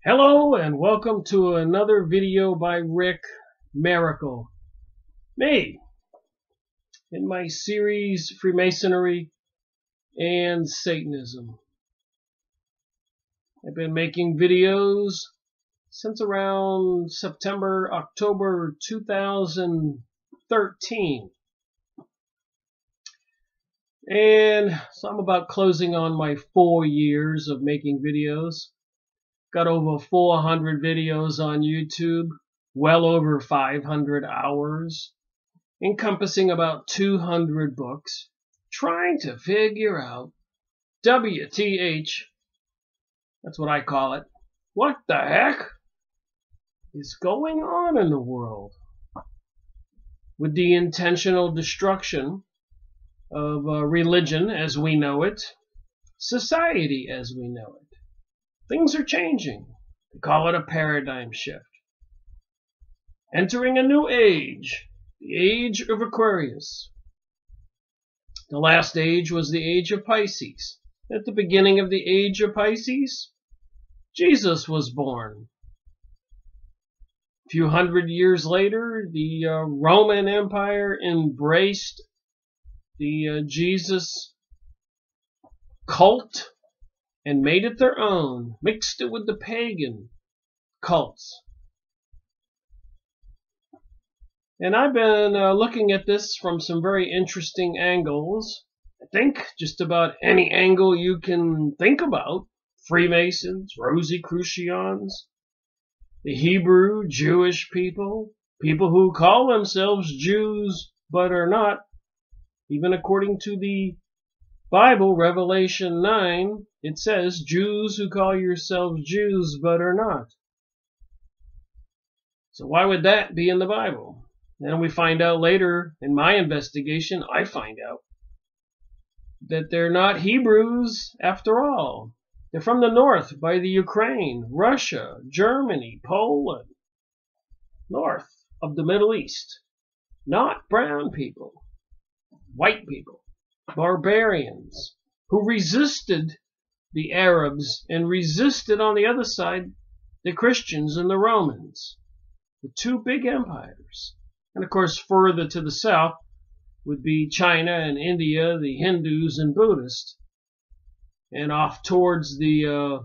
Hello and welcome to another video by Rick Miracle. Me, in my series Freemasonry and Satanism. I've been making videos since around September, October 2013. And so I'm about closing on my 4 years of making videos. Got over 400 videos on YouTube, well over 500 hours, encompassing about 200 books, trying to figure out WTH, that's what I call it, what the heck is going on in the world with the intentional destruction of religion as we know it, society as we know it. Things are changing. They call it a paradigm shift. Entering a new age, the age of Aquarius. The last age was the age of Pisces. At the beginning of the age of Pisces, Jesus was born. A few hundred years later, the Roman Empire embraced the Jesus cult and made it their own, mixed it with the pagan cults. And I've been looking at this from some very interesting angles. I think just about any angle you can think about. Freemasons, Rosicrucians, the Hebrew, Jewish people, people who call themselves Jews but are not, even according to the Bible, Revelation 9, it says, Jews who call yourselves Jews but are not. So why would that be in the Bible? Then we find out later, in my investigation, I find out that they're not Hebrews after all. They're from the north, by the Ukraine, Russia, Germany, Poland, north of the Middle East. Not brown people, white people. Barbarians who resisted the Arabs and resisted on the other side the Christians and the Romans, the two big empires. And of course further to the south would be China and India, the Hindus and Buddhists, and off towards the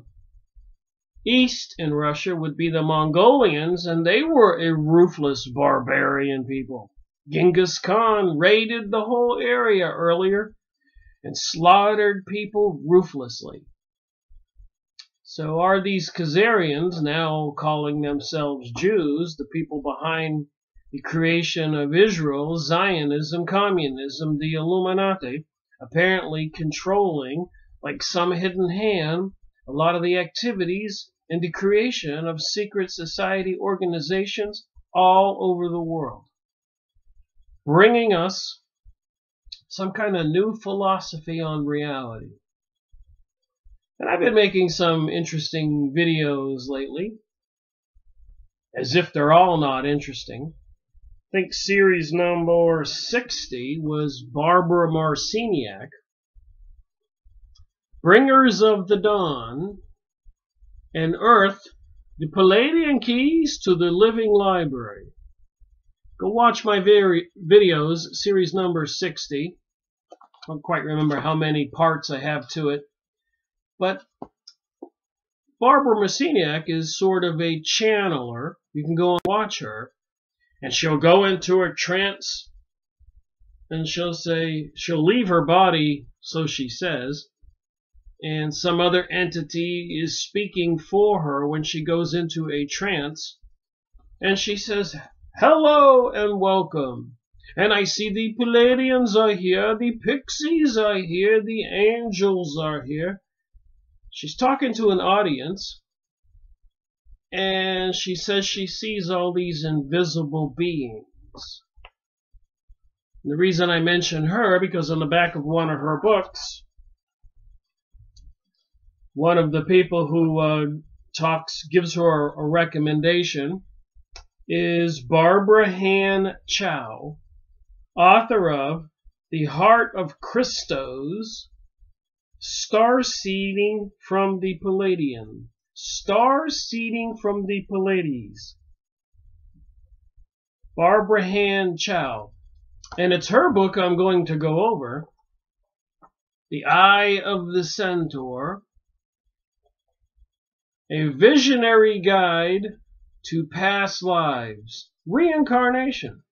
east in Russia would be the Mongolians, and they were a ruthless barbarian people. Genghis Khan raided the whole area earlier and slaughtered people ruthlessly. So are these Khazarians, now calling themselves Jews, the people behind the creation of Israel, Zionism, communism, the Illuminati, apparently controlling, like some hidden hand, a lot of the activities and the creation of secret society organizations all over the world, bringing us some kind of new philosophy on reality. And I've been making some interesting videos lately, as if they're all not interesting. I think series number 60 was Barbara Marciniak, Bringers of the Dawn, and Earth, the Palladian Keys to the Living Library. Go watch my videos, series number 60. I don't quite remember how many parts I have to it. But Barbara Marciniak is sort of a channeler. You can go and watch her. And she'll go into a trance. And she'll leave her body, so she says. And some other entity is speaking for her when she goes into a trance. And she says, hello and welcome. And I see the Palladians are here, the Pixies are here, the angels are here. She's talking to an audience, and she says she sees all these invisible beings. And the reason I mention her, because on the back of one of her books, one of the people who gives her a recommendation is Barbara Han Chow, author of The Heart of Christos, Star Seeding from the Palladian. Star Seeding from the Pleiades. Barbara Han Chow. And it's her book I'm going to go over. The Eye of the Centaur. A Visionary Guide to Past Lives. Reincarnation.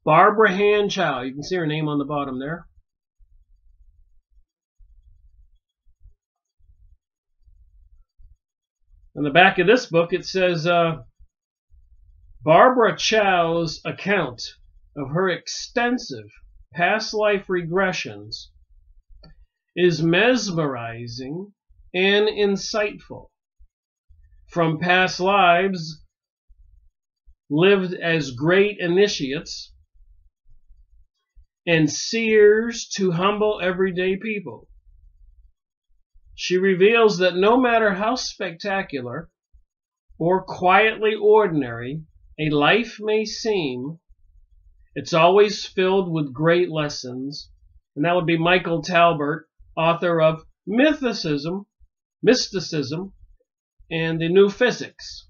Barbara Han Chow. You can see her name on the bottom there. On the back of this book it says Barbara Chow's account of her extensive past life regressions is mesmerizing and insightful. From past lives lived as great initiates and seers to humble everyday people. She reveals that no matter how spectacular or quietly ordinary a life may seem, it's always filled with great lessons. And that would be Michael Talbot, author of Mysticism, and the New Physics.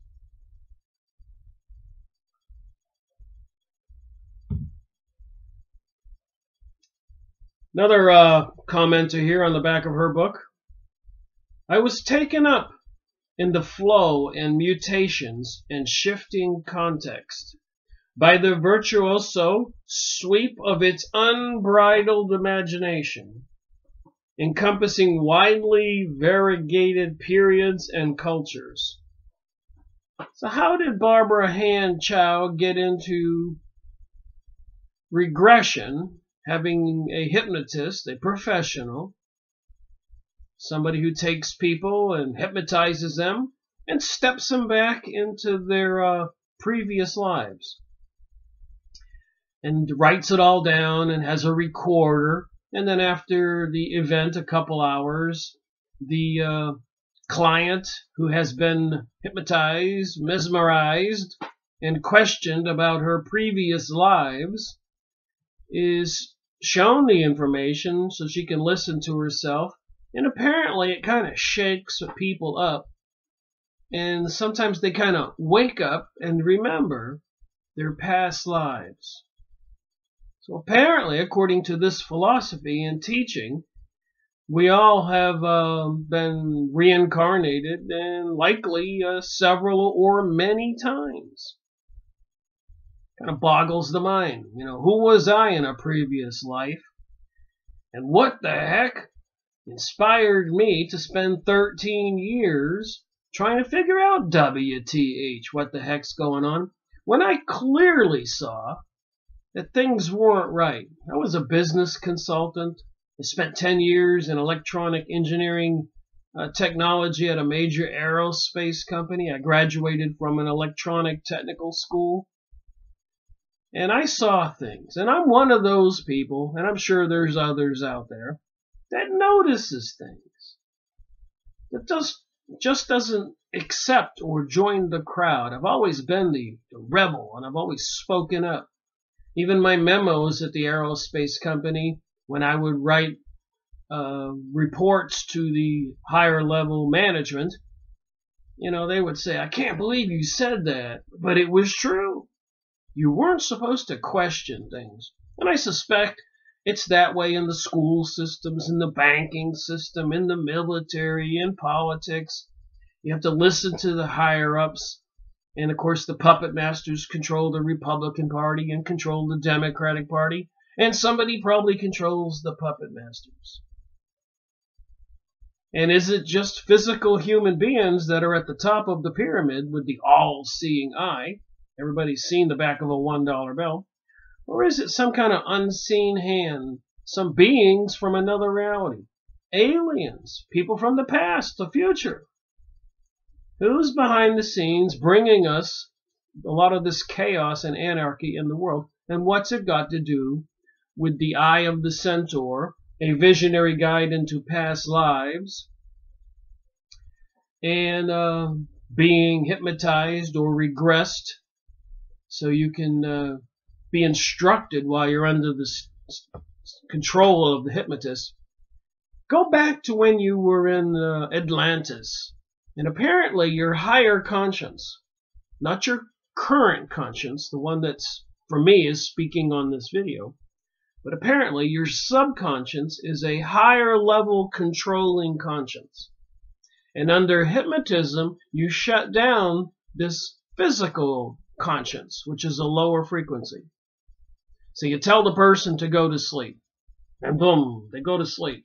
Another commenter here on the back of her book. I was taken up in the flow and mutations and shifting context by the virtuoso sweep of its unbridled imagination, encompassing widely variegated periods and cultures. So how did Barbara Han Chow get into regression, having a hypnotist, a professional, somebody who takes people and hypnotizes them and steps them back into their previous lives and writes it all down and has a recorder, and then after the event, a couple hours, the client who has been hypnotized, mesmerized, and questioned about her previous lives is shown the information so she can listen to herself. And apparently it kind of shakes people up. And sometimes they kind of wake up and remember their past lives. So apparently, according to this philosophy and teaching, we all have been reincarnated, and likely several or many times. Kind of boggles the mind. You know, who was I in a previous life? And what the heck inspired me to spend 13 years trying to figure out WTH, what the heck's going on, when I clearly saw that things weren't right. I was a business consultant. I spent 10 years in electronic engineering technology at a major aerospace company. I graduated from an electronic technical school. And I saw things. And I'm one of those people, and I'm sure there's others out there, that notices things, that just doesn't accept or join the crowd. I've always been the rebel, and I've always spoken up. Even my memos at the aerospace company, when I would write reports to the higher level management, you know, they would say, I can't believe you said that, but it was true. You weren't supposed to question things. And I suspect it's that way in the school systems, in the banking system, in the military, in politics. You have to listen to the higher-ups. And, of course, the puppet masters control the Republican Party and control the Democratic Party. And somebody probably controls the puppet masters. And is it just physical human beings that are at the top of the pyramid with the all-seeing eye? Everybody's seen the back of a $1 bill. Or is it some kind of unseen hand, some beings from another reality? Aliens, people from the past, the future. Who's behind the scenes bringing us a lot of this chaos and anarchy in the world? And what's it got to do with the Eye of the Centaur, a visionary guide into past lives, and being hypnotized or regressed so you can be instructed while you're under the control of the hypnotist Go back to when you were in Atlantis, and apparently your higher conscience, not your current conscience, the one that's, for me, is speaking on this video, but apparently your subconscious is a higher level controlling conscience. And under hypnotism, you shut down this physical conscience, which is a lower frequency. So you tell the person to go to sleep, and boom, they go to sleep.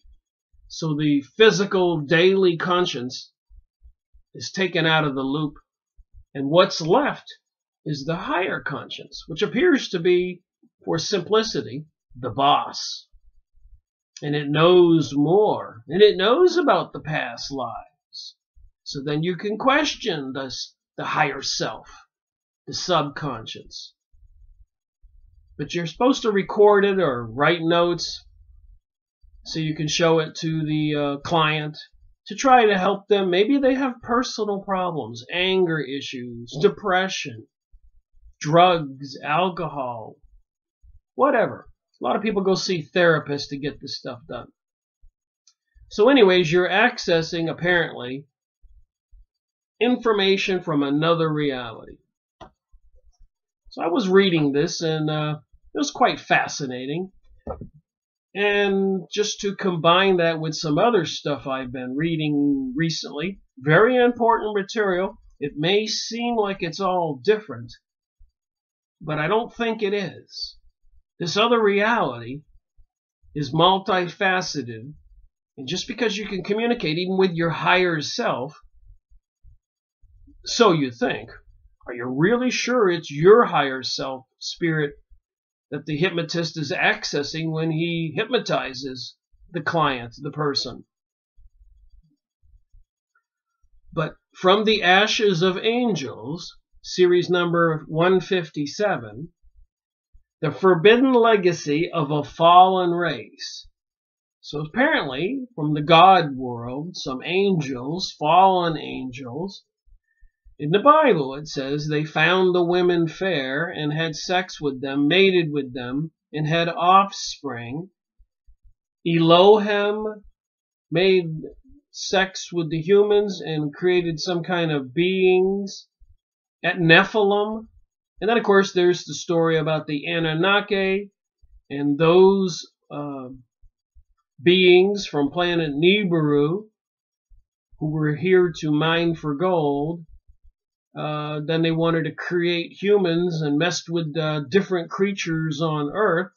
So the physical daily conscience is taken out of the loop, and what's left is the higher conscience, which appears to be, for simplicity, the boss. And it knows more, and it knows about the past lives. So then you can question the higher self, the subconscious. But you're supposed to record it or write notes so you can show it to the client to try to help them. Maybe they have personal problems, anger issues, depression, drugs, alcohol, whatever. A lot of people go see therapists to get this stuff done. So anyways, you're accessing, apparently, information from another reality. So I was reading this, and it was quite fascinating. And just to combine that with some other stuff I've been reading recently, very important material. It may seem like it's all different, but I don't think it is. This other reality is multifaceted, and just because you can communicate even with your higher self, so you think, are you really sure it's your higher self spirit that the hypnotist is accessing when he hypnotizes the client, the person? But From the Ashes of Angels, series number 157, the forbidden legacy of a fallen race. So apparently, from the God world, some angels, fallen angels, in the Bible it says they found the women fair and had sex with them, mated with them, and had offspring. Elohim made sex with the humans and created some kind of beings at Nephilim. And then, of course, there's the story about the Anunnaki and those beings from planet Nibiru who were here to mine for gold. Then they wanted to create humans and messed with different creatures on Earth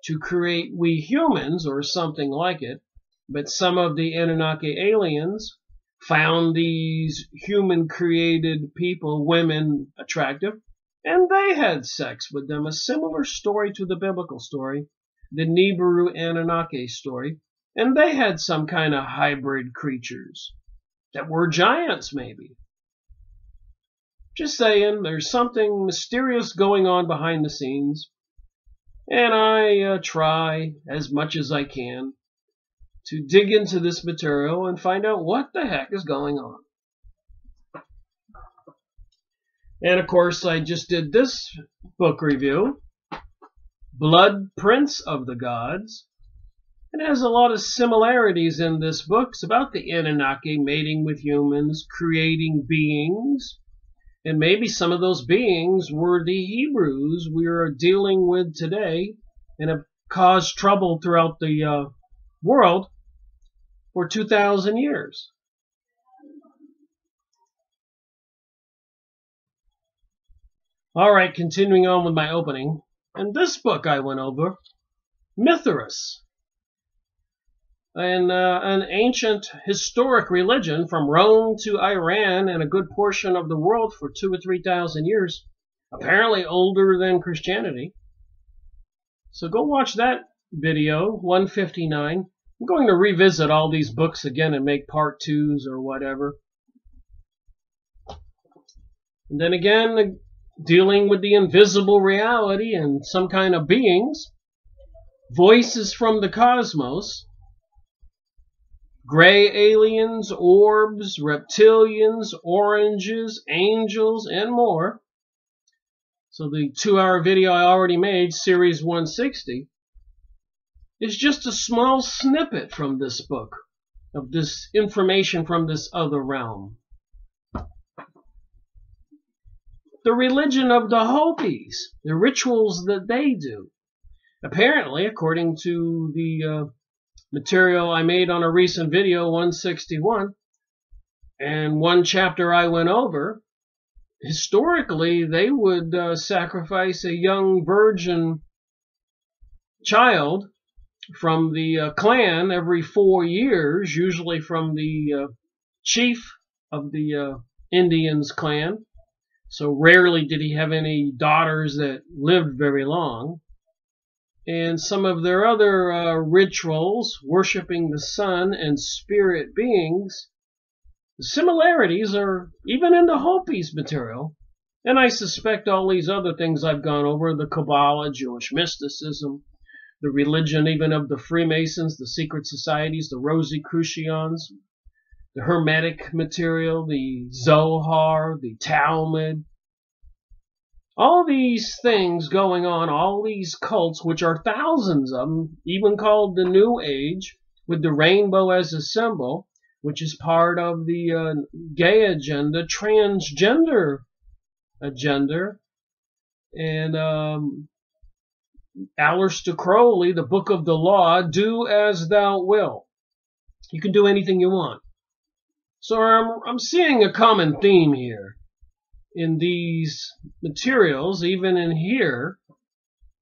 to create we humans or something like it. But some of the Anunnaki aliens found these human-created people, women, attractive, and they had sex with them. A similar story to the biblical story, the Nibiru Anunnaki story. And they had some kind of hybrid creatures that were giants, maybe. Just saying, there's something mysterious going on behind the scenes. And I try as much as I can to dig into this material and find out what the heck is going on. And of course, I just did this book review, Blood Prince of the Gods. It has a lot of similarities in this book. It's about the Anunnaki mating with humans, creating beings. And maybe some of those beings were the Hebrews we are dealing with today and have caused trouble throughout the world for 2,000 years. All right, continuing on with my opening. In this book I went over Mithras, an ancient historic religion from Rome to Iran and a good portion of the world for 2,000 or 3,000 years, apparently older than Christianity. So go watch that video, 159. I'm going to revisit all these books again and make part 2s or whatever. And then again, dealing with the invisible reality and some kind of beings, voices from the cosmos, gray aliens, orbs, reptilians, oranges, angels, and more. So the 2-hour video I already made, series 160, is just a small snippet from this book, of this information from this other realm. The religion of the Hopis, the rituals that they do. Apparently, according to the material I made on a recent video, 161, and one chapter I went over, historically they would sacrifice a young virgin child from the clan every 4 years, usually from the chief of the Indians clan. So rarely did he have any daughters that lived very long. And some of their other rituals, worshiping the sun and spirit beings, the similarities are even in the Hopis material. And I suspect all these other things I've gone over, the Kabbalah, Jewish mysticism, the religion even of the Freemasons, the secret societies, the Rosicrucians, the Hermetic material, the Zohar, the Talmud. All these things going on, all these cults, which are thousands of them, even called the New Age, with the rainbow as a symbol, which is part of the gay agenda, transgender agenda, and Aleister Crowley, the Book of the Law, do as thou wilt. You can do anything you want. So I'm seeing a common theme here in these materials, even in here.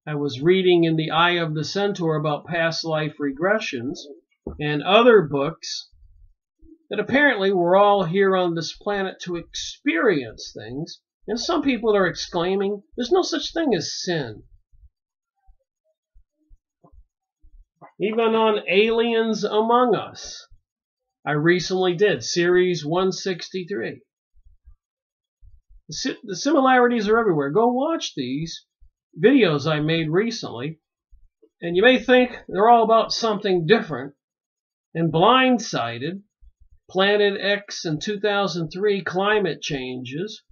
I was reading in The Eye of the Centaur about past life regressions and other books that apparently we're all here on this planet to experience things. And some people are exclaiming, there's no such thing as sin. Even on Aliens Among Us, I recently did series 163. The similarities are everywhere. Go watch these videos I made recently, and you may think they're all about something different. And Blindsided, Planet X in 2003, climate changes.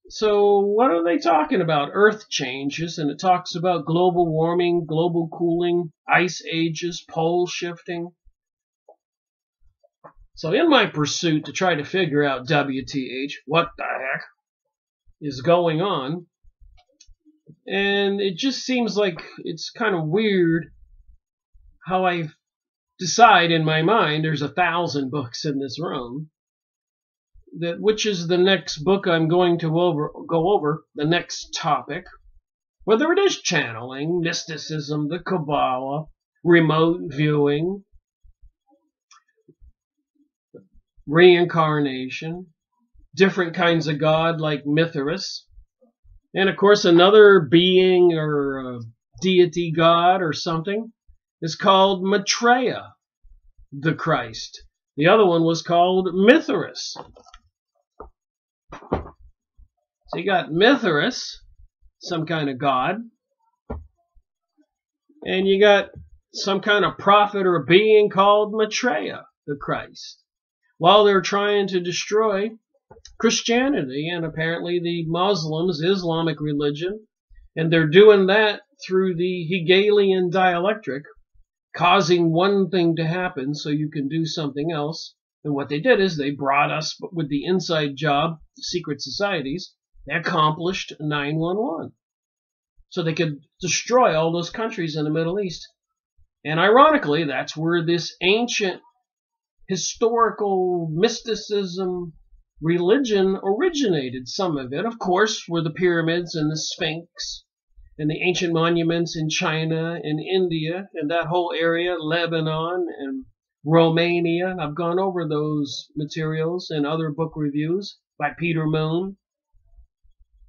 So what are they talking about? Earth changes, and it talks about global warming, global cooling, ice ages, pole shifting. So in my pursuit to try to figure out WTH, what the heck is going on, and it just seems like it's kind of weird how I decide in my mind, there's 1,000 books in this room, that which is the next book I'm going to go over, the next topic, whether it is channeling, mysticism, the Kabbalah, remote viewing, reincarnation, different kinds of God like Mithras, and of course another being or deity God or something is called Maitreya, the Christ. The other one was called Mithras. So you got Mithras, some kind of God, and you got some kind of prophet or being called Maitreya, the Christ. While they're trying to destroy Christianity and apparently the Muslims, Islamic religion, and they're doing that through the Hegelian dialectic, causing one thing to happen so you can do something else. And what they did is they brought us with the inside job, secret societies. They accomplished 9/11 so they could destroy all those countries in the Middle East. And ironically, that's where this ancient historical mysticism religion originated. Some of it, of course, were the pyramids and the Sphinx and the ancient monuments in China and India and that whole area, Lebanon and Romania. I've gone over those materials in other book reviews by Peter Moon.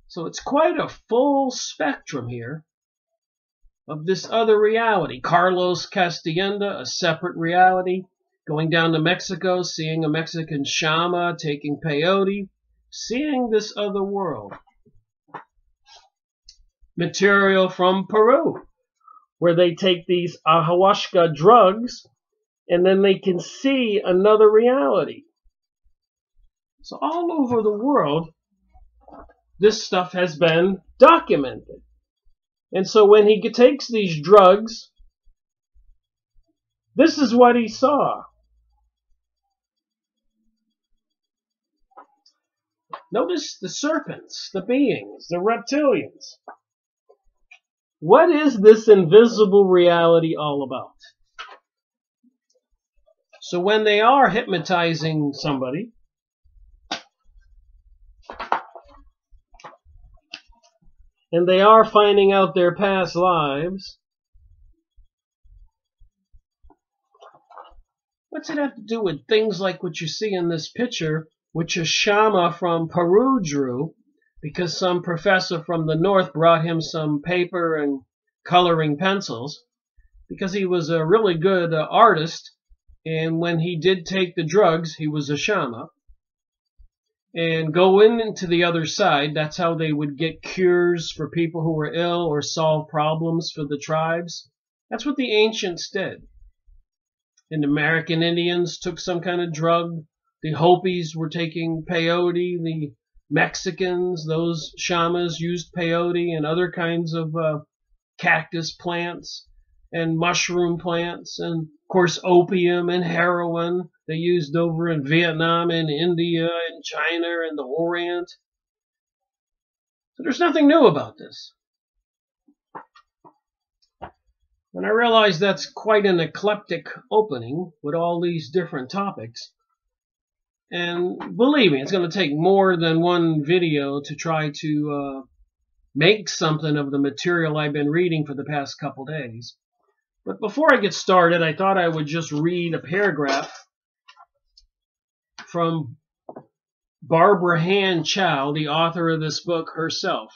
So it's quite a full spectrum here of this other reality. Carlos Castellanda, a separate reality. Going down to Mexico, seeing a Mexican Shama taking peyote, seeing this other world. Material from Peru, where they take these ayahuasca drugs and then they can see another reality. So all over the world, this stuff has been documented. And so when he takes these drugs, This is what he saw. Notice the serpents, the beings, the reptilians. What is this invisible reality all about? So when they are hypnotizing somebody, and they are finding out their past lives, what's it have to do with things like what you see in this picture, which a Shama from Peru drew, because some professor from the north brought him some paper and coloring pencils, because he was a really good artist, and when he did take the drugs, he was a Shama, and go into the other side. That's how they would get cures for people who were ill or solve problems for the tribes. That's what the ancients did. And the American Indians took some kind of drug. The Hopis were taking peyote. The Mexicans, those shamas, used peyote and other kinds of cactus plants and mushroom plants, and of course opium and heroin they used over in Vietnam and India and China and the Orient. So there's nothing new about this. And I realize that's quite an eclectic opening with all these different topics. And believe me, it's going to take more than one video to try to make something of the material I've been reading for the past couple days. But before I get started, I thought I would just read a paragraph from Barbara Han Chow, the author of this book herself.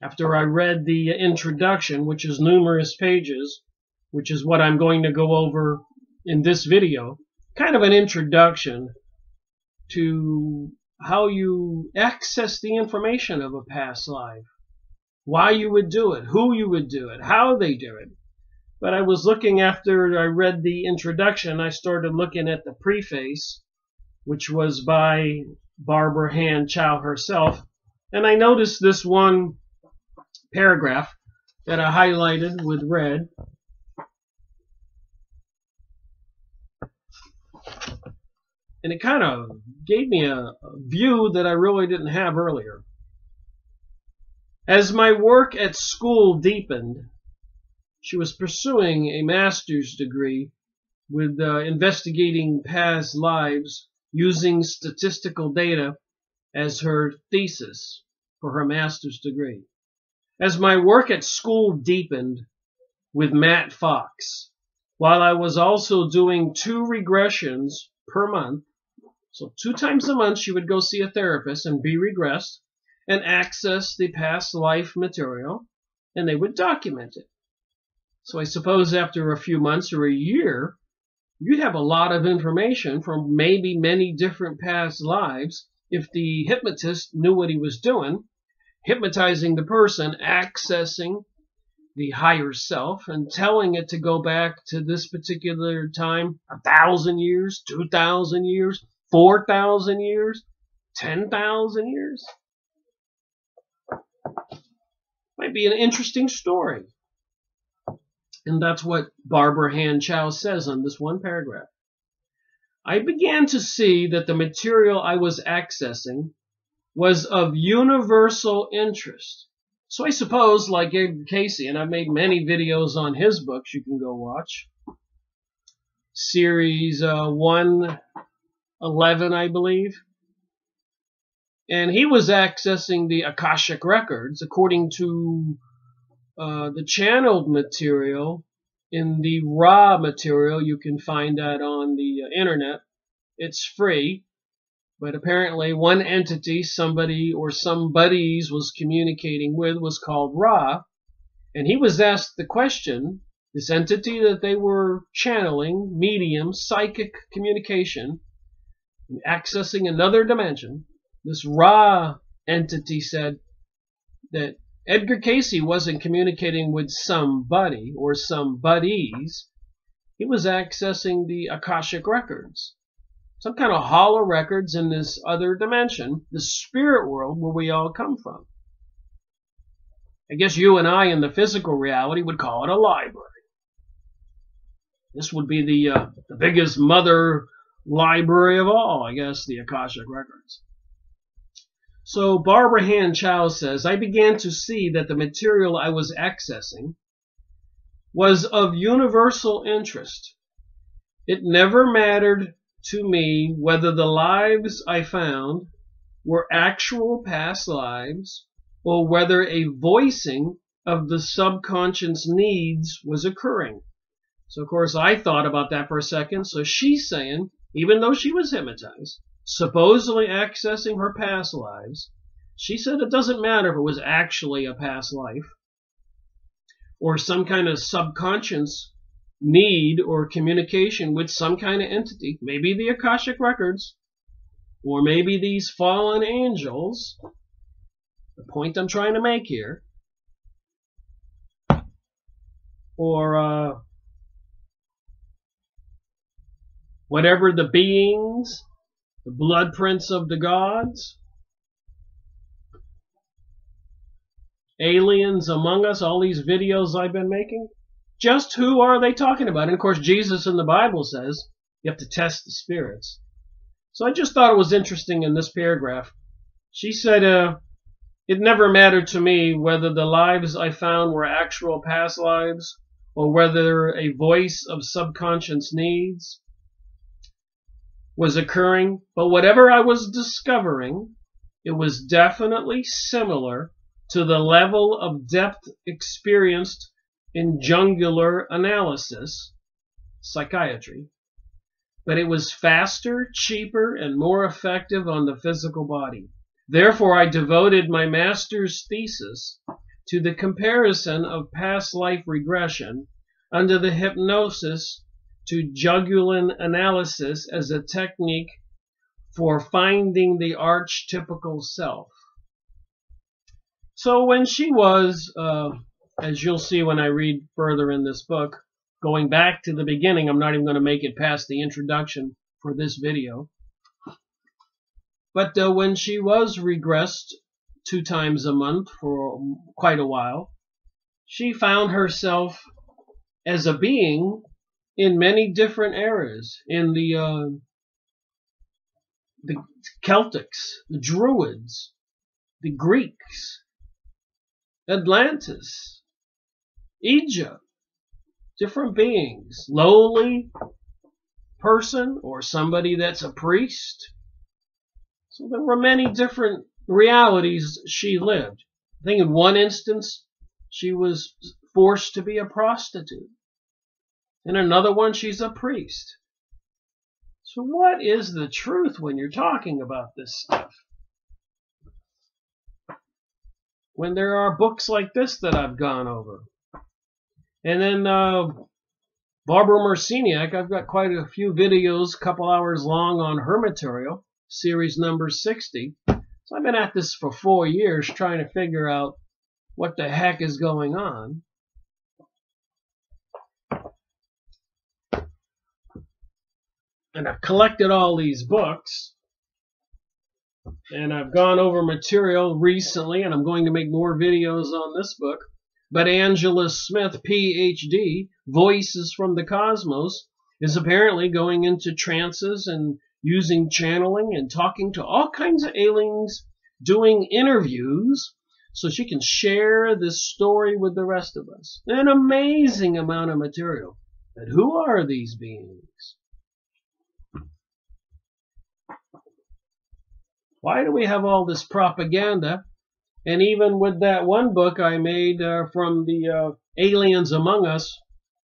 After I read the introduction, which is numerous pages, which is what I'm going to go over in this video, kind of an introduction to how you access the information of a past life, why you would do it, who you would do it, how they do it. But I was looking after I read the introduction, I started looking at the preface, which was by Barbara Han Chow herself, and I noticed this one paragraph that I highlighted with red. And it kind of gave me a view that I really didn't have earlier. As my work at school deepened, she was pursuing a master's degree with investigating past lives using statistical data as her thesis for her master's degree. As my work at school deepened with Matt Fox, while I was also doing 2 regressions per month, so 2 times a month she would go see a therapist and be regressed and access the past life material, and they would document it. So I suppose after a few months or a year, you'd have a lot of information from maybe many different past lives if the hypnotist knew what he was doing, hypnotizing the person, accessing the higher self and telling it to go back to this particular time, 1,000 years, 2,000 years, 4,000 years, 10,000 years. Might be an interesting story. And that's what Barbara Han Chow says on this one paragraph. I began to see that the material I was accessing was of universal interest. So I suppose, like Edgar Casey, and I've made many videos on his books you can go watch. Series 111, I believe. And he was accessing the Akashic Records according to the channeled material. In the raw material, you can find that on the internet. It's free. But apparently one entity somebody or somebodies was communicating with was called Ra. And he was asked the question, this entity that they were channeling, medium, psychic communication, accessing another dimension, this Ra entity said that Edgar Casey wasn't communicating with somebody or somebodies. He was accessing the Akashic Records. Some kind of hollow records in this other dimension, the spirit world where we all come from. I guess you and I in the physical reality would call it a library. This would be the biggest mother library of all, I guess, the Akashic Records. So Barbara Han Chow says, I began to see that the material I was accessing was of universal interest. It never mattered to me whether the lives I found were actual past lives or whether a voicing of the subconscious needs was occurring. So, of course, I thought about that for a second. So she's saying, even though she was hypnotized, supposedly accessing her past lives, she said it doesn't matter if it was actually a past life or some kind of subconscious need or communication with some kind of entity, maybe the Akashic Records, or maybe these fallen angels. The point I'm trying to make here, or whatever the beings, the blood prints of the gods, aliens among us, all these videos I've been making, just who are they talking about? And of course, Jesus in the Bible says you have to test the spirits. So I just thought it was interesting in this paragraph. She said, it never mattered to me whether the lives I found were actual past lives or whether a voice of subconscious needs was occurring. But whatever I was discovering, it was definitely similar to the level of depth experienced in jungular analysis, psychiatry. But it was faster, cheaper, and more effective on the physical body. Therefore, I devoted my master's thesis to the comparison of past life regression under the hypnosis to jugular analysis as a technique for finding the archetypical self. So when she was, as you'll see when I read further in this book, going back to the beginning, I'm not even going to make it past the introduction for this video. But when she was regressed 2 times a month for quite a while, she found herself as a being in many different eras. In the Celtics, the Druids, the Greeks, Atlantis, Egypt, different beings, lowly person or somebody that's a priest. So there were many different realities she lived. I think in one instance, she was forced to be a prostitute. In another one, she's a priest. So what is the truth when you're talking about this stuff? When there are books like this that I've gone over. And then Barbara Marciniak, I've got quite a few videos, a couple hours long on her material, series number 60. So I've been at this for 4 years trying to figure out what the heck is going on. And I've collected all these books. And I've gone over material recently, and I'm going to make more videos on this book. But Angela Smith, PhD, Voices from the Cosmos, is apparently going into trances and using channeling and talking to all kinds of aliens, doing interviews so she can share this story with the rest of us. An amazing amount of material. But who are these beings? Why do we have all this propaganda? And even with that one book I made from the Aliens Among Us,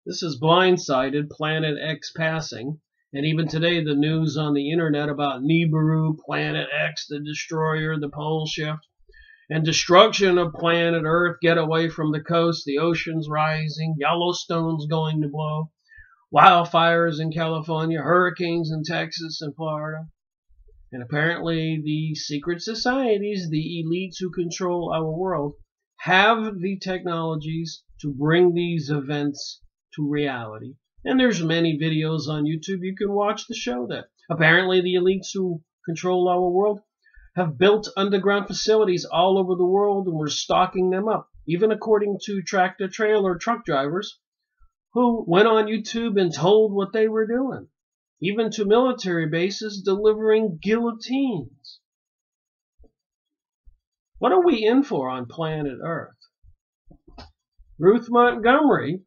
this is Blindsided, Planet X Passing. And even today, the news on the internet about Nibiru, Planet X, the destroyer, the pole shift, and destruction of planet Earth, get away from the coast, the oceans rising, Yellowstone's going to blow, wildfires in California, hurricanes in Texas and Florida. And apparently the secret societies, the elites who control our world, have the technologies to bring these events to reality. And there's many videos on YouTube you can watch to show that. Apparently the elites who control our world have built underground facilities all over the world, and we're stocking them up. Even according to tractor trailer truck drivers who went on YouTube and told what they were doing, even to military bases delivering guillotines. What are we in for on planet Earth? Ruth Montgomery,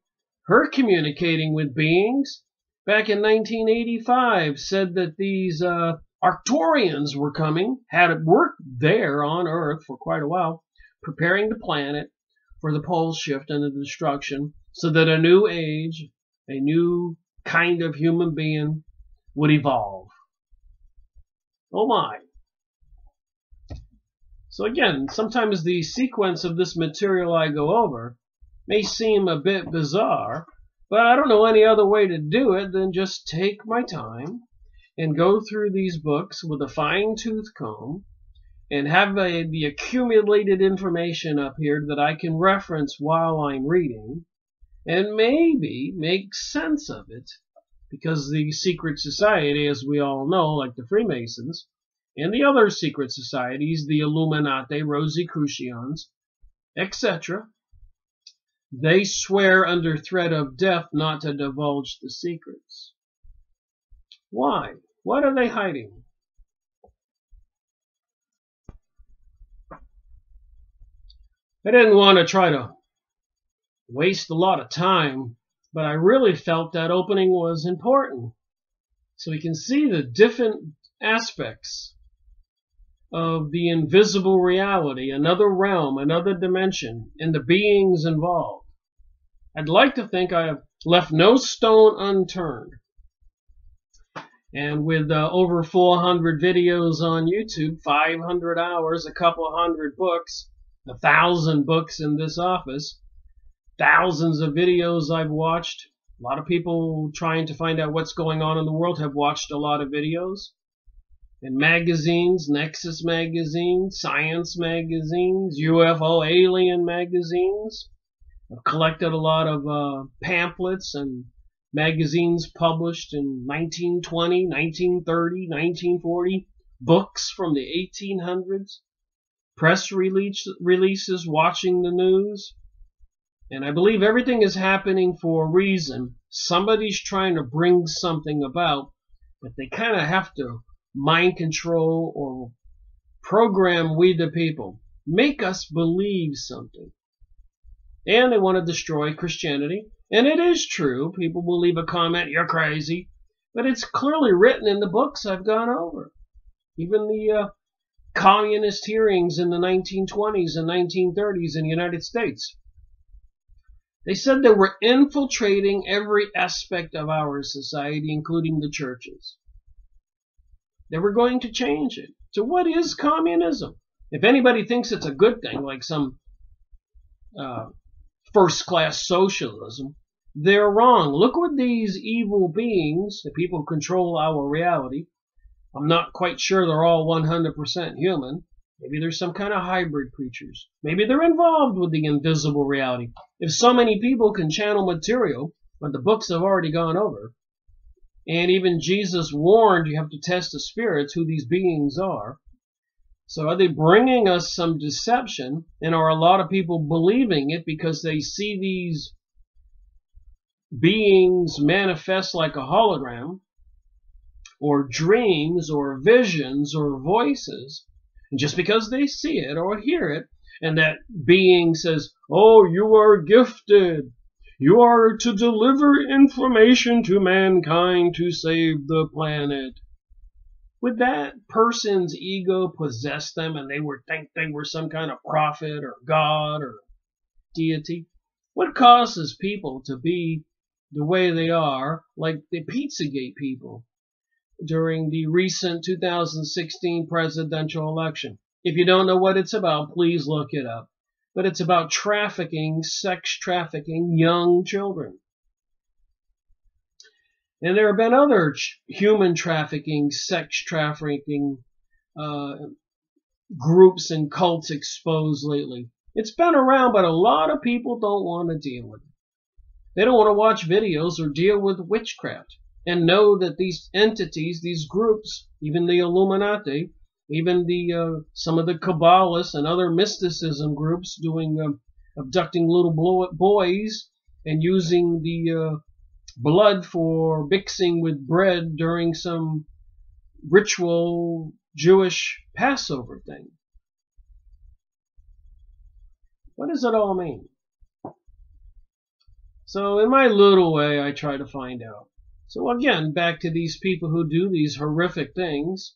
her communicating with beings back in 1985, said that these Arcturians were coming, had worked there on Earth for quite a while, preparing the planet for the pole shift and the destruction so that a new age, a new kind of human being would evolve. Oh my. So again, sometimes the sequence of this material I go over may seem a bit bizarre, but I don't know any other way to do it than just take my time and go through these books with a fine-tooth comb and have the accumulated information up here that I can reference while I'm reading and maybe make sense of it, because the secret society, as we all know, like the Freemasons, and the other secret societies, the Illuminati, Rosicrucians, etc., they swear under threat of death not to divulge the secrets. Why? What are they hiding? I didn't want to try to waste a lot of time, but I really felt that opening was important, so we can see the different aspects of the invisible reality, another realm, another dimension, and the beings involved. I'd like to think I have left no stone unturned. And with over 400 videos on YouTube, 500 hours, a couple hundred books, 1,000 books in this office, thousands of videos I've watched. A lot of people trying to find out what's going on in the world have watched a lot of videos. In magazines, Nexus magazines, science magazines, UFO alien magazines. I've collected a lot of pamphlets and magazines published in 1920, 1930, 1940, books from the 1800s, press releases, watching the news. And I believe everything is happening for a reason. Somebody's trying to bring something about, but they kind of have to mind control or program we the people, make us believe something. And they want to destroy Christianity. And it is true. People will leave a comment, you're crazy. But it's clearly written in the books I've gone over. Even the communist hearings in the 1920s and 1930s in the United States. They said they were infiltrating every aspect of our society, including the churches. They were going to change it. So what is communism? If anybody thinks it's a good thing, like some first-class socialism, they're wrong. Look what these evil beings, the people who control our reality, I'm not quite sure they're all 100% human. Maybe there's some kind of hybrid creatures. Maybe they're involved with the invisible reality. If so many people can channel material, but the books have already gone over, and even Jesus warned you have to test the spirits, who these beings are. So are they bringing us some deception, and are a lot of people believing it because they see these beings manifest like a hologram, or dreams, or visions, or voices? And just because they see it or hear it, and that being says, oh, you are gifted, you are to deliver information to mankind to save the planet. Would that person's ego possess them and they would think they were some kind of prophet or God or deity? What causes people to be the way they are, like the Pizzagate people during the recent 2016 presidential election? If you don't know what it's about, please look it up. But it's about trafficking, sex trafficking young children. And there have been other human trafficking, sex trafficking groups and cults exposed lately. It's been around, but a lot of people don't want to deal with it. They don't want to watch videos or deal with witchcraft and know that these entities, these groups, even the Illuminati, even the some of the Kabbalists and other mysticism groups doing abducting little boys and using the blood for mixing with bread during some ritual Jewish Passover thing. What does it all mean? So in my little way, I try to find out. So again, back to these people who do these horrific things.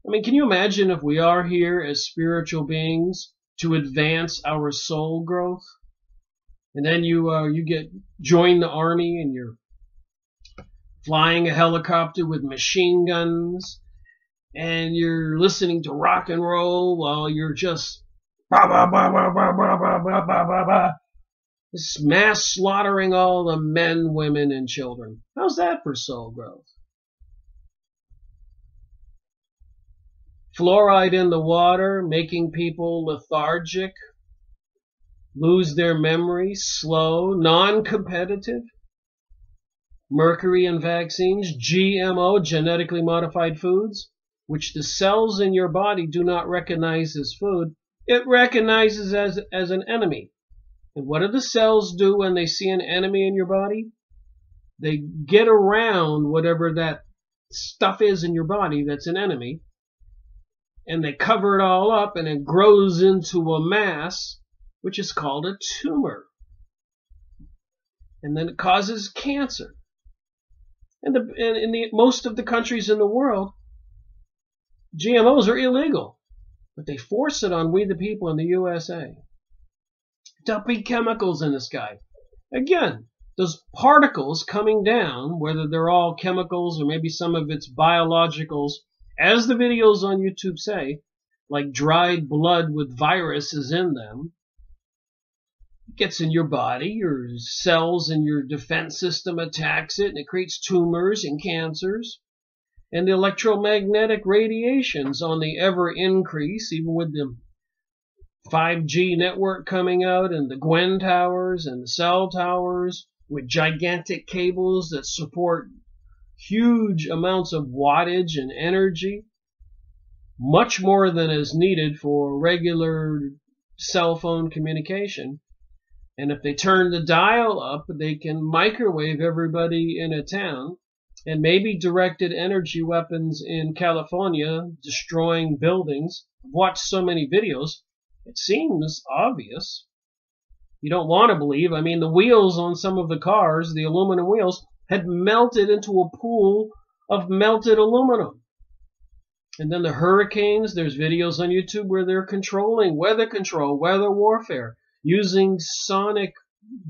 I mean, can you imagine if we are here as spiritual beings to advance our soul growth? And then you join the army and you're flying a helicopter with machine guns and you're listening to rock and roll while you're just mass slaughtering all the men, women, and children. How's that for soul growth? Fluoride in the water, making people lethargic, lose their memory, slow, non-competitive. Mercury in vaccines, GMO, genetically modified foods, which the cells in your body do not recognize as food. It recognizes as an enemy. And what do the cells do when they see an enemy in your body? They get around whatever that stuff is in your body that's an enemy, and they cover it all up, and it grows into a mass, which is called a tumor. And then it causes cancer. And in most of the countries in the world, GMOs are illegal, but they force it on we the people in the USA. Dumping chemicals in the sky. Again, those particles coming down, whether they're all chemicals or maybe some of it's biologicals, as the videos on YouTube say, like dried blood with viruses in them, it gets in your body, your cells in your defense system attacks it, and it creates tumors and cancers. And the electromagnetic radiations on the ever increase, even with the 5G network coming out and the Gwen towers and the cell towers with gigantic cables that support huge amounts of wattage and energy, much more than is needed for regular cell phone communication. And if they turn the dial up, they can microwave everybody in a town, and maybe directed energy weapons in California destroying buildings. I've watched so many videos. It seems obvious. You don't want to believe. I mean, the wheels on some of the cars, the aluminum wheels, had melted into a pool of melted aluminum. And then the hurricanes, there's videos on YouTube where they're controlling weather control, weather warfare, using sonic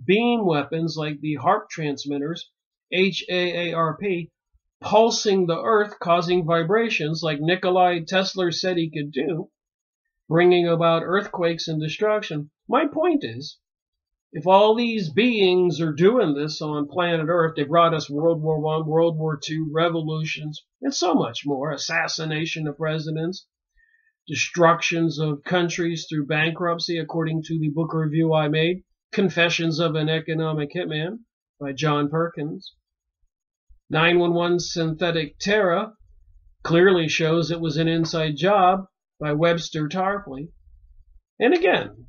beam weapons like the HAARP transmitters, HAARP, pulsing the earth, causing vibrations like Nikola Tesla said he could do, bringing about earthquakes and destruction. My point is, if all these beings are doing this on planet Earth, they brought us World War I, World War II, revolutions, and so much more, assassination of presidents, destructions of countries through bankruptcy, according to the book review I made, Confessions of an Economic Hitman by John Perkins. 911 Synthetic Terror clearly shows it was an inside job by Webster Tarpley. And again,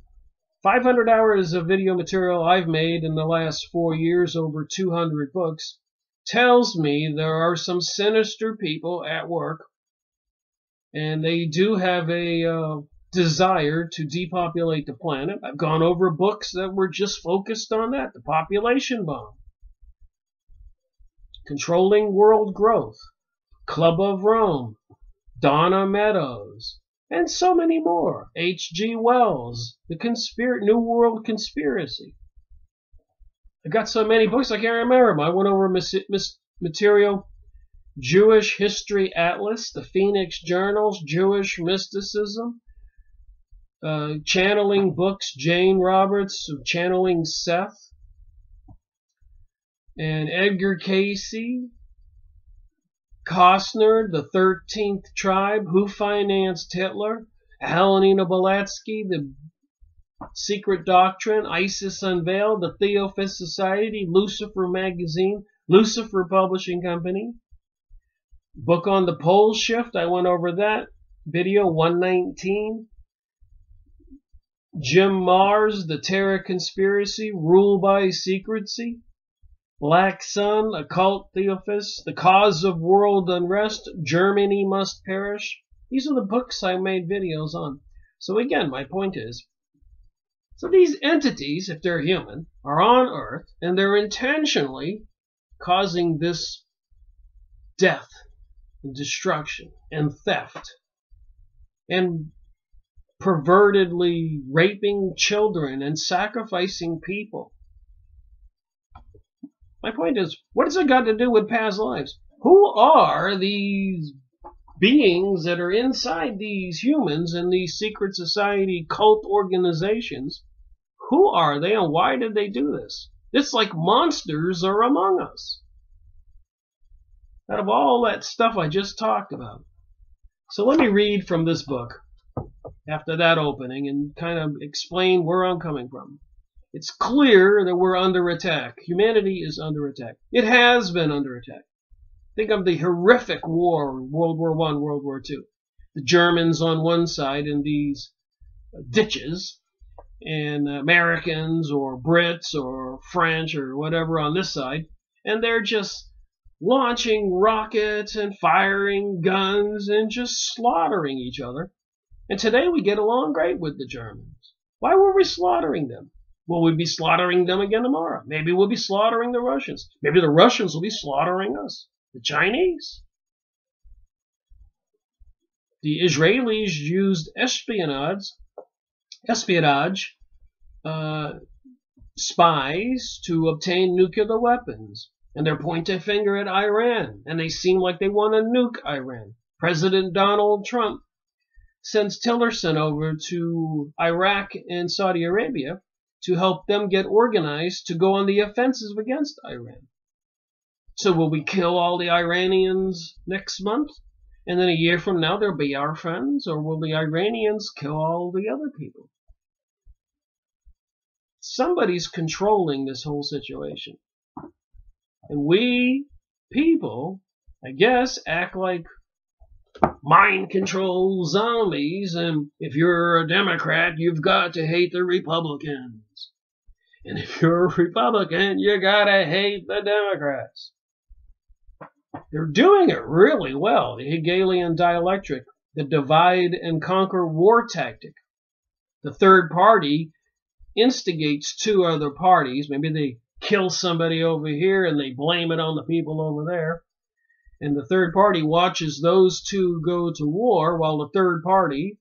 500 hours of video material I've made in the last 4 years, over 200 books, tells me there are some sinister people at work, and they do have a desire to depopulate the planet. I've gone over books that were just focused on that, the population bomb, Controlling World Growth, Club of Rome, Donna Meadows, and so many more. H.G. Wells, the New World Conspiracy. I got so many books I can't remember them. I went over material, Jewish History Atlas, the Phoenix Journals, Jewish Mysticism, channeling books, Jane Roberts, Channeling Seth, and Edgar Casey, Costner, the 13th Tribe, Who Financed Hitler, Helena Blavatsky, The Secret Doctrine, ISIS Unveiled, The Theophist Society, Lucifer Magazine, Lucifer Publishing Company, book on the pole shift, I went over that, video 119, Jim Mars, the Terror Conspiracy, Rule by Secrecy, Black Sun, Occult Theophis, The Cause of World Unrest, Germany Must Perish. These are the books I made videos on. So again, my point is, so these entities, if they're human, are on Earth, and they're intentionally causing this death and destruction and theft and pervertedly raping children and sacrificing people. My point is, what has it got to do with past lives? Who are these beings that are inside these humans and these secret society cult organizations? Who are they and why did they do this? It's like monsters are among us. Out of all that stuff I just talked about. So let me read from this book after that opening and kind of explain where I'm coming from. It's clear that we're under attack. Humanity is under attack. It has been under attack. Think of the horrific war, World War I, World War II. The Germans on one side in these ditches, and Americans or Brits or French or whatever on this side, and they're just launching rockets and firing guns and just slaughtering each other. And today we get along great with the Germans. Why were we slaughtering them? Will we be slaughtering them again tomorrow? Maybe we'll be slaughtering the Russians. Maybe the Russians will be slaughtering us. The Chinese. The Israelis used espionage spies to obtain nuclear weapons. And they're pointing a finger at Iran. And they seem like they want to nuke Iran. President Donald Trump sends Tillerson over to Iraq and Saudi Arabia to help them get organized to go on the offensive against Iran. So will we kill all the Iranians next month? And then a year from now they'll be our friends? Or will the Iranians kill all the other people? Somebody's controlling this whole situation. And we people, I guess, act like mind control zombies, and if you're a Democrat, you've got to hate the Republicans. And if you're a Republican, you gotta hate the Democrats. They're doing it really well. The Hegelian dialectic, the divide and conquer war tactic. The third party instigates two other parties. Maybe they kill somebody over here and they blame it on the people over there. And the third party watches those two go to war, while the third party,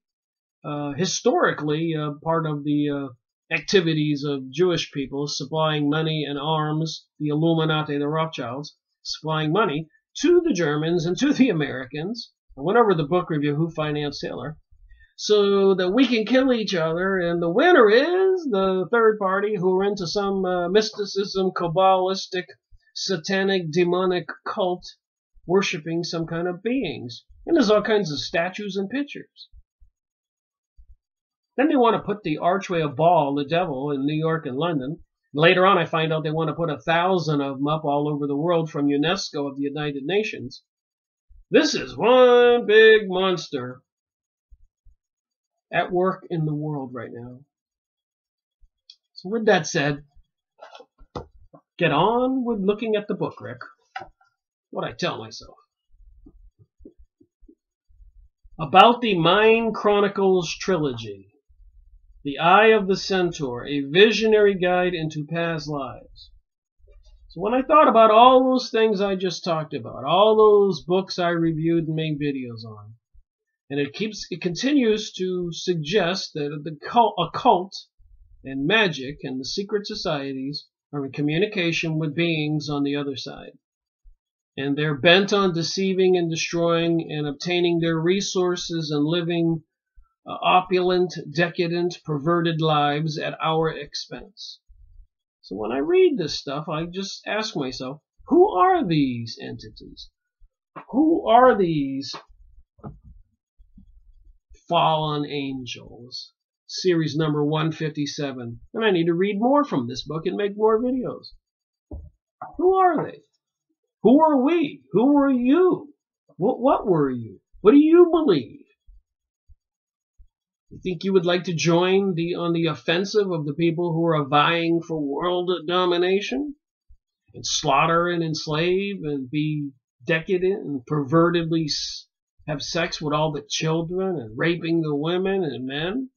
historically part of the activities of Jewish people, supplying money and arms, the Illuminati, the Rothschilds, supplying money to the Germans and to the Americans. I went over the book review, Who Financed Hitler, so that we can kill each other. And the winner is the third party, who are into some mysticism, Kabbalistic, satanic, demonic cult, worshipping some kind of beings. And there's all kinds of statues and pictures. Then they want to put the archway of Baal, the devil, in New York and London. Later on, I find out they want to put 1,000 of them up all over the world from UNESCO of the United Nations. This is one big monster at work in the world right now. So with that said, get on with looking at the book, Rick. What I tell myself. About the Mind Chronicles trilogy. The Eye of the Centaur, a visionary guide into past lives. So when I thought about all those things I just talked about, all those books I reviewed and made videos on, and it continues to suggest that the occult and magic and the secret societies are in communication with beings on the other side. And they're bent on deceiving and destroying and obtaining their resources and living opulent, decadent, perverted lives at our expense. So when I read this stuff, I just ask myself, who are these entities? Who are these fallen angels? Series number 157. And I need to read more from this book and make more videos. Who are they? Who are we? Who are you? What were you? What do you believe? You think you would like to join on the offensive of the people who are vying for world domination and slaughter and enslave and be decadent and pervertedly have sex with all the children and raping the women and men?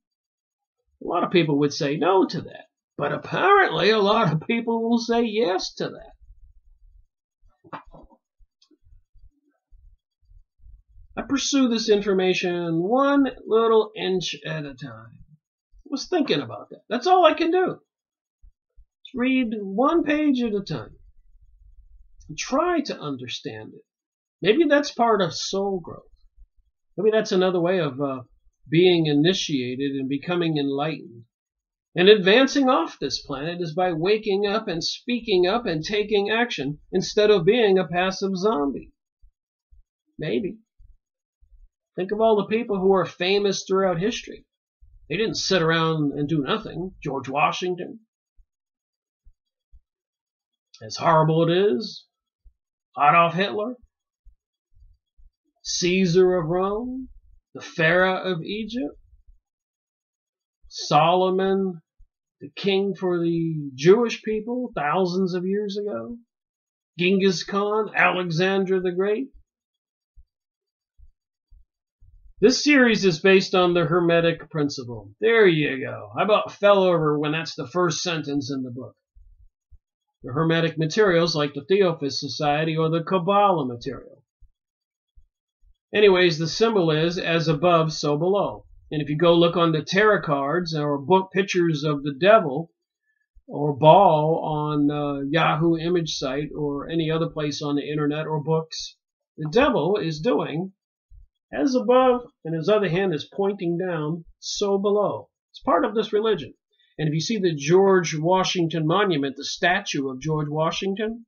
A lot of people would say no to that. But apparently a lot of people will say yes to that. I pursue this information one little inch at a time. I was thinking about that. That's all I can do. Just read one page at a time. And try to understand it. Maybe that's part of soul growth. Maybe that's another way of being initiated and becoming enlightened. And advancing off this planet is by waking up and speaking up and taking action instead of being a passive zombie. Maybe. Think of all the people who are famous throughout history. They didn't sit around and do nothing. George Washington. As horrible it is. Adolf Hitler. Caesar of Rome. The Pharaoh of Egypt. Solomon, the king for the Jewish people thousands of years ago. Genghis Khan, Alexander the Great. This series is based on the Hermetic principle. There you go. I about fell over when that's the first sentence in the book. The Hermetic materials like the Theophist Society or the Kabbalah material. Anyways, the symbol is as above, so below. And if you go look on the tarot cards or book pictures of the devil or Baal on Yahoo image site or any other place on the internet or books, the devil is doing as above, and his other hand is pointing down, so below. It's part of this religion. And if you see the George Washington Monument, the statue of George Washington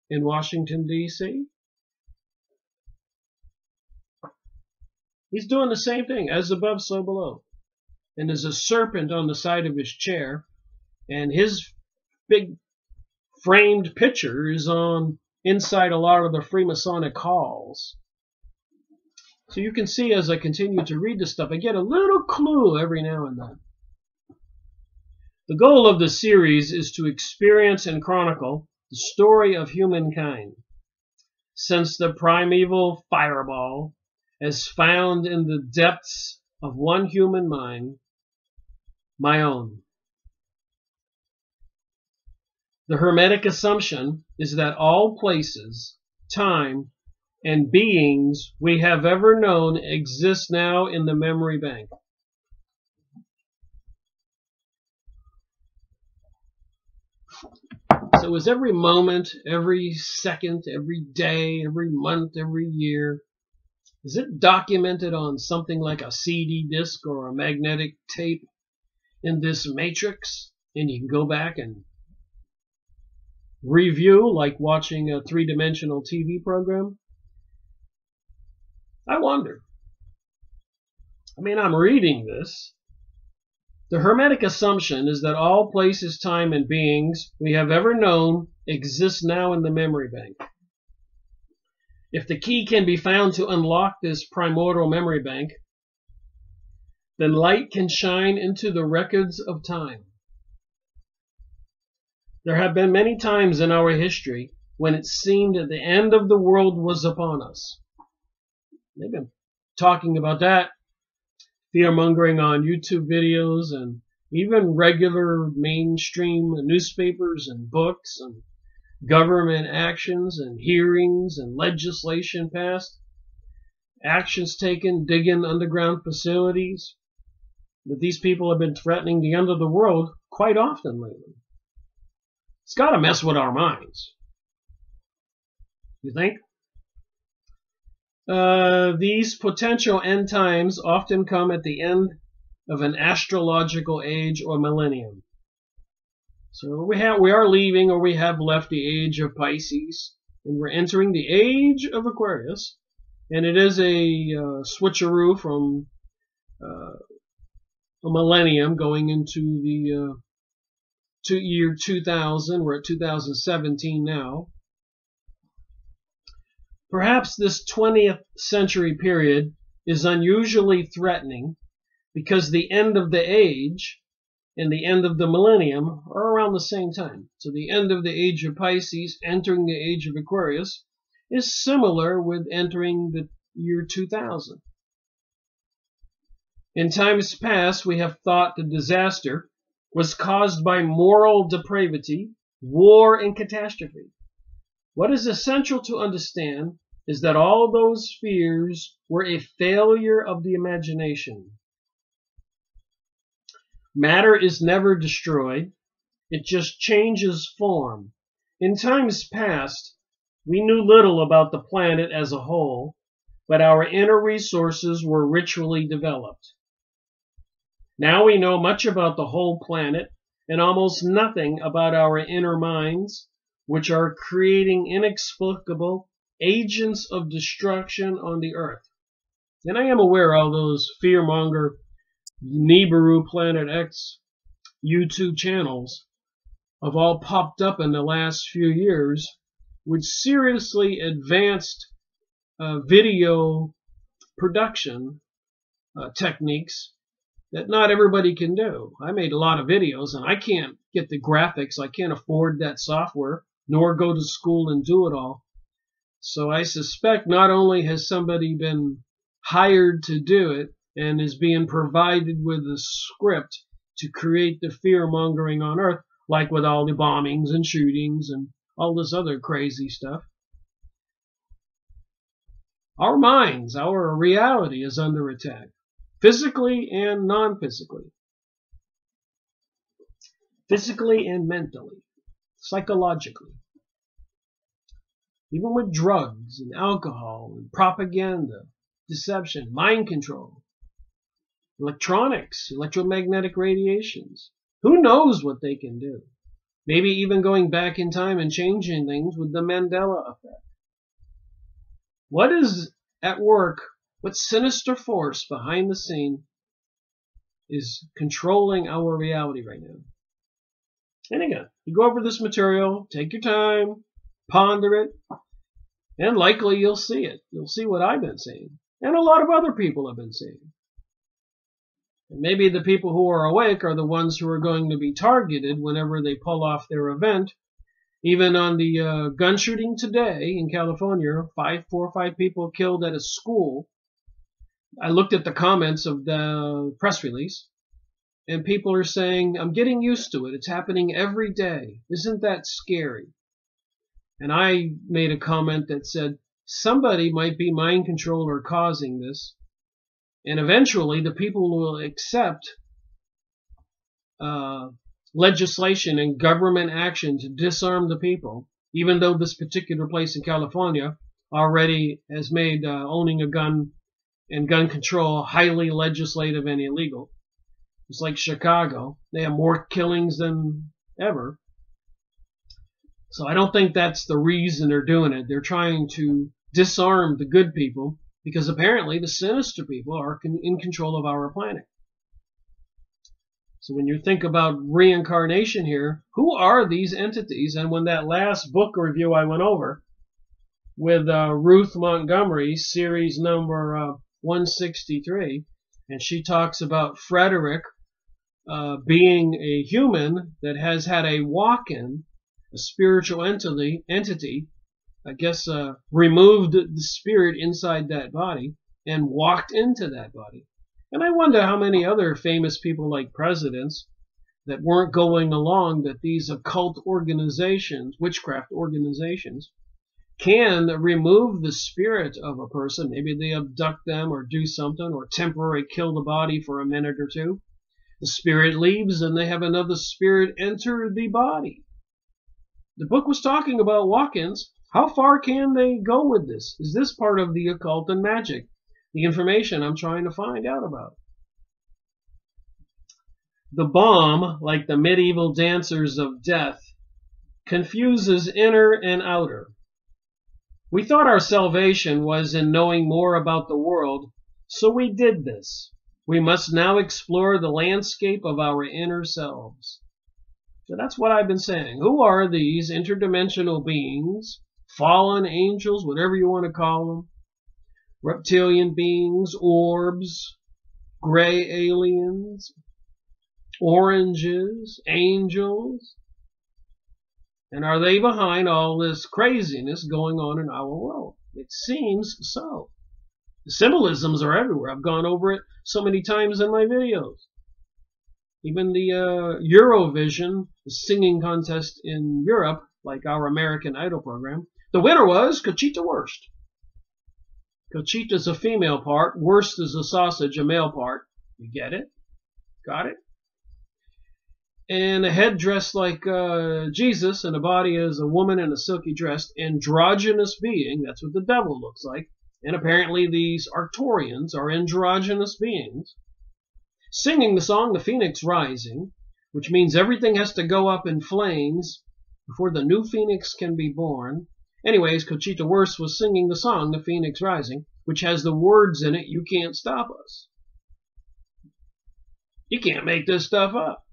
in Washington, D.C., he's doing the same thing, as above, so below. And there's a serpent on the side of his chair, and his big framed picture is on inside a lot of the Freemasonic halls. So you can see as I continue to read this stuff, I get a little clue every now and then. The goal of the series is to experience and chronicle the story of humankind since the primeval fireball, as found in the depths of one human mind, my own. The Hermetic assumption is that all places, time, and beings we have ever known exist now in the memory bank. So is every moment, every second, every day, every month, every year, is it documented on something like a CD disc or a magnetic tape in this matrix? And you can go back and review like watching a three-dimensional TV program? I wonder. I mean, I'm reading this. The Hermetic assumption is that all places, time, and beings we have ever known exist now in the memory bank. If the key can be found to unlock this primordial memory bank, then light can shine into the records of time. There have been many times in our history when it seemed that the end of the world was upon us. They've been talking about that, fear-mongering on YouTube videos and even regular mainstream newspapers and books and government actions and hearings and legislation passed, actions taken, digging underground facilities. But these people have been threatening the end of the world quite often lately. It's got to mess with our minds. You think? These potential end times often come at the end of an astrological age or millennium. So we are leaving, or we have left, the age of Pisces, and we're entering the age of Aquarius, and it is a switcheroo from a millennium going into the year 2000. We're at 2017 now. Perhaps this 20th century period is unusually threatening because the end of the age and the end of the millennium are around the same time. So the end of the age of Pisces, entering the age of Aquarius, is similar with entering the year 2000. In times past, we have thought the disaster was caused by moral depravity, war, and catastrophe. What is essential to understand is that all those fears were a failure of the imagination. Matter is never destroyed. It just changes form. In times past, we knew little about the planet as a whole, but our inner resources were ritually developed. Now we know much about the whole planet and almost nothing about our inner minds, which are creating inexplicable agents of destruction on the earth. And I am aware all those fearmonger Nibiru Planet X YouTube channels have all popped up in the last few years with seriously advanced video production techniques that not everybody can do. I made a lot of videos and I can't get the graphics. I can't afford that software, nor go to school and do it all. So I suspect not only has somebody been hired to do it and is being provided with a script to create the fear-mongering on earth, like with all the bombings and shootings and all this other crazy stuff. Our minds, our reality is under attack, physically and non-physically, physically and mentally, psychologically. Even with drugs and alcohol and propaganda, deception, mind control, electronics, electromagnetic radiations. Who knows what they can do? Maybe even going back in time and changing things with the Mandela effect. What is at work? What sinister force behind the scene is controlling our reality right now? And again, you go over this material, take your time, ponder it, and likely you'll see it. You'll see what I've been saying, and a lot of other people have been saying. And maybe the people who are awake are the ones who are going to be targeted whenever they pull off their event. Even on the gun shooting today in California, 4 or 5 people killed at a school. I looked at the comments of the press release, and people are saying, I'm getting used to it. It's happening every day. Isn't that scary? And I made a comment that said, somebody might be mind controlled or causing this. And eventually the people will accept legislation and government action to disarm the people, even though this particular place in California already has made owning a gun and gun control highly legislative and illegal. It's like Chicago. They have more killings than ever. So I don't think that's the reason they're doing it. They're trying to disarm the good people because apparently the sinister people are in control of our planet. So when you think about reincarnation here, who are these entities? And when that last book review I went over with Ruth Montgomery, series number 163, and she talks about Frederick being a human that has had a walk-in, a spiritual entity, I guess, removed the spirit inside that body and walked into that body. And I wonder how many other famous people like presidents that weren't going along that these occult organizations, witchcraft organizations, can remove the spirit of a person. Maybe they abduct them or do something or temporarily kill the body for a minute or two. The spirit leaves and they have another spirit enter the body. The book was talking about walk-ins. How far can they go with this? Is this part of the occult and magic? The information I'm trying to find out about. The bomb, like the medieval dancers of death, confuses inner and outer. We thought our salvation was in knowing more about the world, so we did this. We must now explore the landscape of our inner selves. So that's what I've been saying. Who are these interdimensional beings, fallen angels, whatever you want to call them, reptilian beings, orbs, gray aliens, oranges, angels. And are they behind all this craziness going on in our world? It seems so. The symbolisms are everywhere. I've gone over it so many times in my videos. Even the Eurovision, the singing contest in Europe, like our American Idol program, the winner was Conchita Wurst. Conchita's a female part. Wurst is a sausage, a male part. You get it? Got it? And a head dressed like Jesus, and a body as a woman in a silky dress, androgynous being. That's what the devil looks like. And apparently these Arcturians are androgynous beings, singing the song The Phoenix Rising, which means everything has to go up in flames before the new Phoenix can be born. Anyways, Conchita Wurst was singing the song The Phoenix Rising, which has the words in it, "You can't stop us." You can't make this stuff up.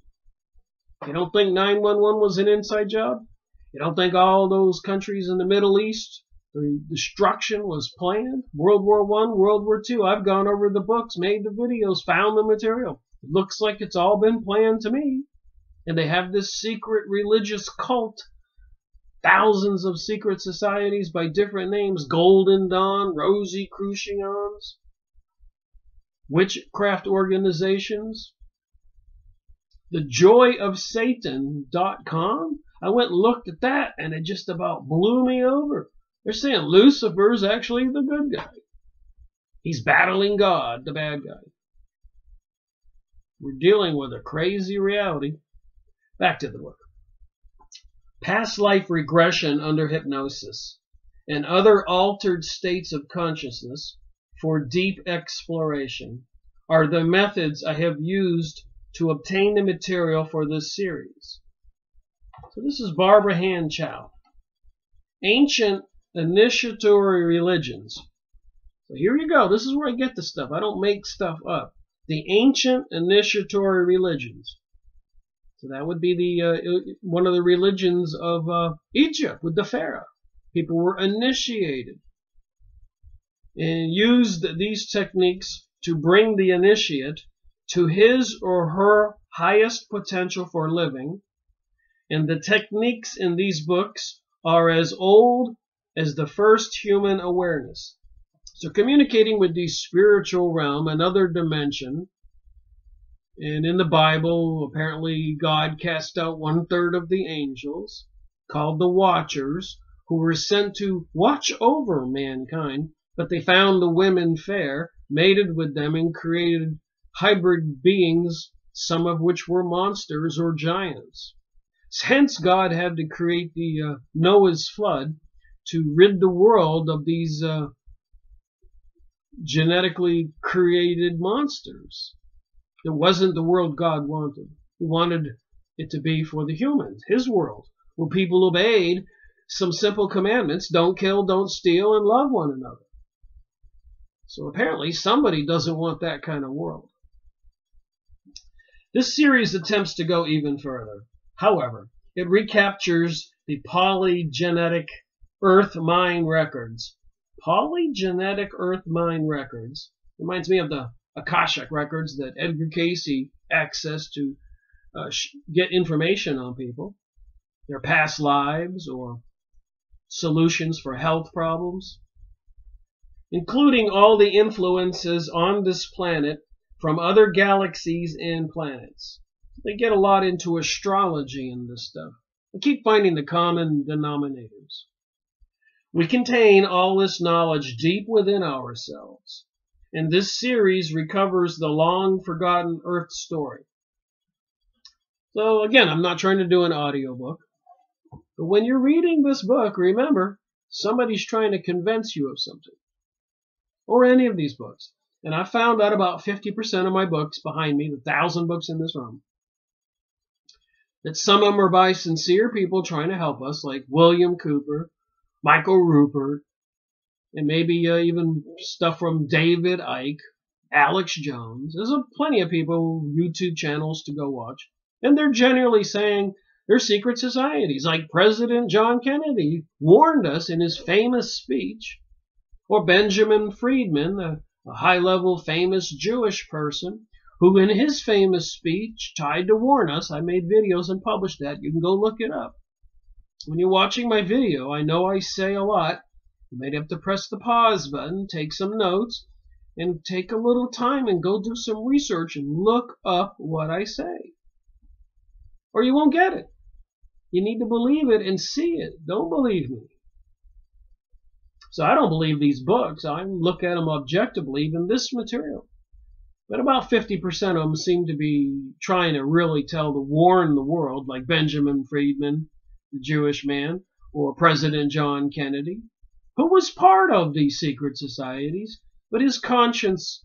You don't think 9/11 was an inside job? You don't think all those countries in the Middle East, the destruction was planned? World War I, World War II. I've gone over the books, made the videos, found the material. It looks like it's all been planned to me. And they have this secret religious cult. Thousands of secret societies by different names. Golden Dawn, Rosicrucians, witchcraft organizations. TheJoyOfSatan.com. I went and looked at that, and it just about blew me over. They're saying Lucifer's actually the good guy. He's battling God, the bad guy. We're dealing with a crazy reality. Back to the book. Past life regression under hypnosis and other altered states of consciousness for deep exploration are the methods I have used to obtain the material for this series. So this is Barbara Hanchow. Ancient initiatory religions. So here you go. This is where I get the stuff. I don't make stuff up. The ancient initiatory religions. So that would be the one of the religions of Egypt with the Pharaoh. People were initiated and used these techniques to bring the initiate to his or her highest potential for living. And the techniques in these books are as old as the first human awareness. So communicating with the spiritual realm, another dimension. And in the Bible, apparently God cast out 1/3 of the angels, called the Watchers, who were sent to watch over mankind, but they found the women fair, mated with them, and created hybrid beings, some of which were monsters or giants. Hence, God had to create the Noah's flood to rid the world of these genetically created monsters. It wasn't the world God wanted. He wanted it to be for the humans, his world, where people obeyed some simple commandments: don't kill, don't steal, and love one another. So apparently somebody doesn't want that kind of world. This series attempts to go even further. However, it recaptures the polygenetic Earth-Mind records. Polygenetic Earth-Mind records reminds me of the Akashic records that Edgar Casey accessed to get information on people, their past lives, or solutions for health problems, including all the influences on this planet from other galaxies and planets. They get a lot into astrology in this stuff. I keep finding the common denominators. We contain all this knowledge deep within ourselves, and this series recovers the long-forgotten Earth story. So again, I'm not trying to do an audiobook, but when you're reading this book, remember, somebody's trying to convince you of something, or any of these books. And I found out about 50% of my books behind me, the 1,000 books in this room, that some of them are by sincere people trying to help us, like William Cooper, Michael Rupert, and maybe even stuff from David Icke, Alex Jones. There's plenty of people, YouTube channels to go watch. And they're generally saying they're secret societies, like President John Kennedy warned us in his famous speech, or Benjamin Friedman, a a high-level famous Jewish person who in his famous speech tried to warn us. I made videos and published that. You can go look it up. When you're watching my video, I know I say a lot. You might have to press the pause button, take some notes, and take a little time and go do some research and look up what I say. Or you won't get it. You need to believe it and see it. Don't believe me. So I don't believe these books. I look at them objectively, even this material. But about 50% of them seem to be trying to really warn the world, like Benjamin Friedman, the Jewish man, or President John Kennedy, who was part of these secret societies, but his conscience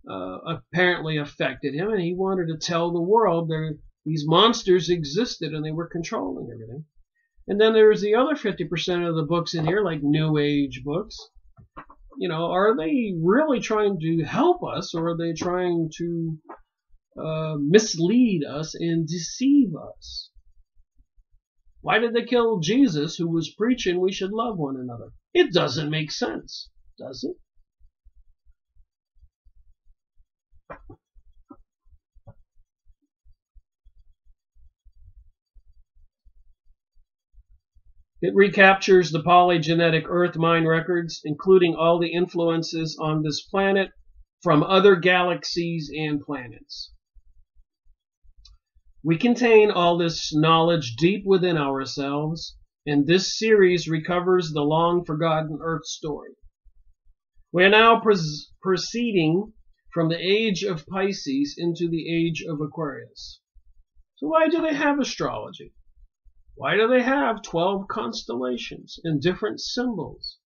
apparently affected him, and he wanted to tell the world these monsters existed and they were controlling everything. And then there's the other 50% of the books in here, like New Age books. You know, are they really trying to help us, or are they trying to mislead us and deceive us? Why did they kill Jesus, who was preaching we should love one another? It doesn't make sense, does it? It recaptures the polygenetic Earth mind records, including all the influences on this planet from other galaxies and planets. We contain all this knowledge deep within ourselves, and this series recovers the long-forgotten Earth story. We are now proceeding from the age of Pisces into the age of Aquarius. So why do they have astrology? Why do they have 12 constellations and different symbols?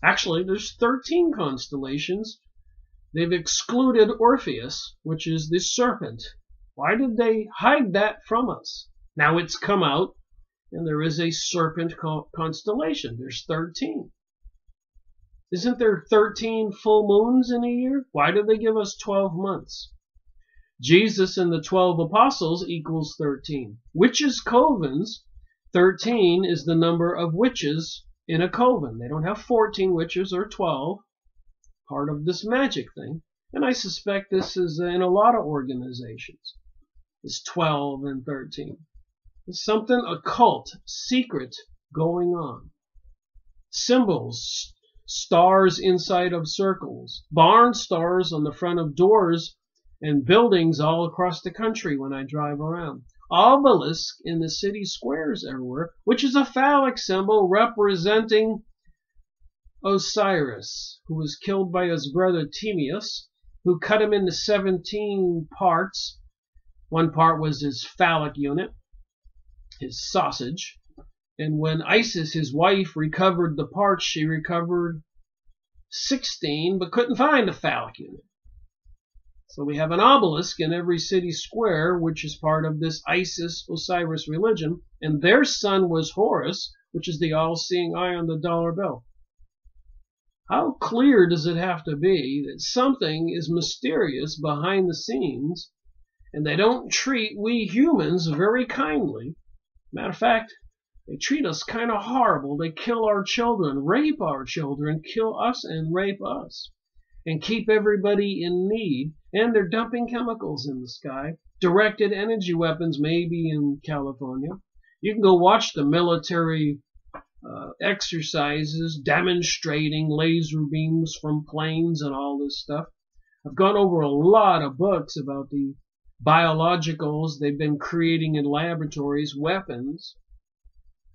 Actually, there's 13 constellations. They've excluded Orpheus, which is the serpent. Why did they hide that from us? Now it's come out, and there is a serpent constellation. There's 13. Isn't there 13 full moons in a year? Why did they give us 12 months? Jesus and the 12 apostles equals 13. Witches' covens, 13 is the number of witches in a coven. They don't have 14 witches or 12, part of this magic thing. And I suspect this is in a lot of organizations. It's 12 and 13. There's something occult, secret going on. Symbols, stars inside of circles, barn stars on the front of doors and buildings all across the country when I drive around. Obelisk in the city squares everywhere, which is a phallic symbol representing Osiris, who was killed by his brother Timaeus, who cut him into 17 parts. One part was his phallic unit, his sausage. And when Isis, his wife, recovered the parts, she recovered 16, but couldn't find the phallic unit. So we have an obelisk in every city square, which is part of this Isis-Osiris religion. And their son was Horus, which is the all-seeing eye on the dollar bill. How clear does it have to be that something is mysterious behind the scenes, and they don't treat we humans very kindly? Matter of fact, they treat us kind of horrible. They kill our children, rape our children, kill us and rape us, and keep everybody in need. And they're dumping chemicals in the sky. Directed energy weapons maybe in California. You can go watch the military exercises demonstrating laser beams from planes and all this stuff. I've gone over a lot of books about the biologicals they've been creating in laboratories, weapons,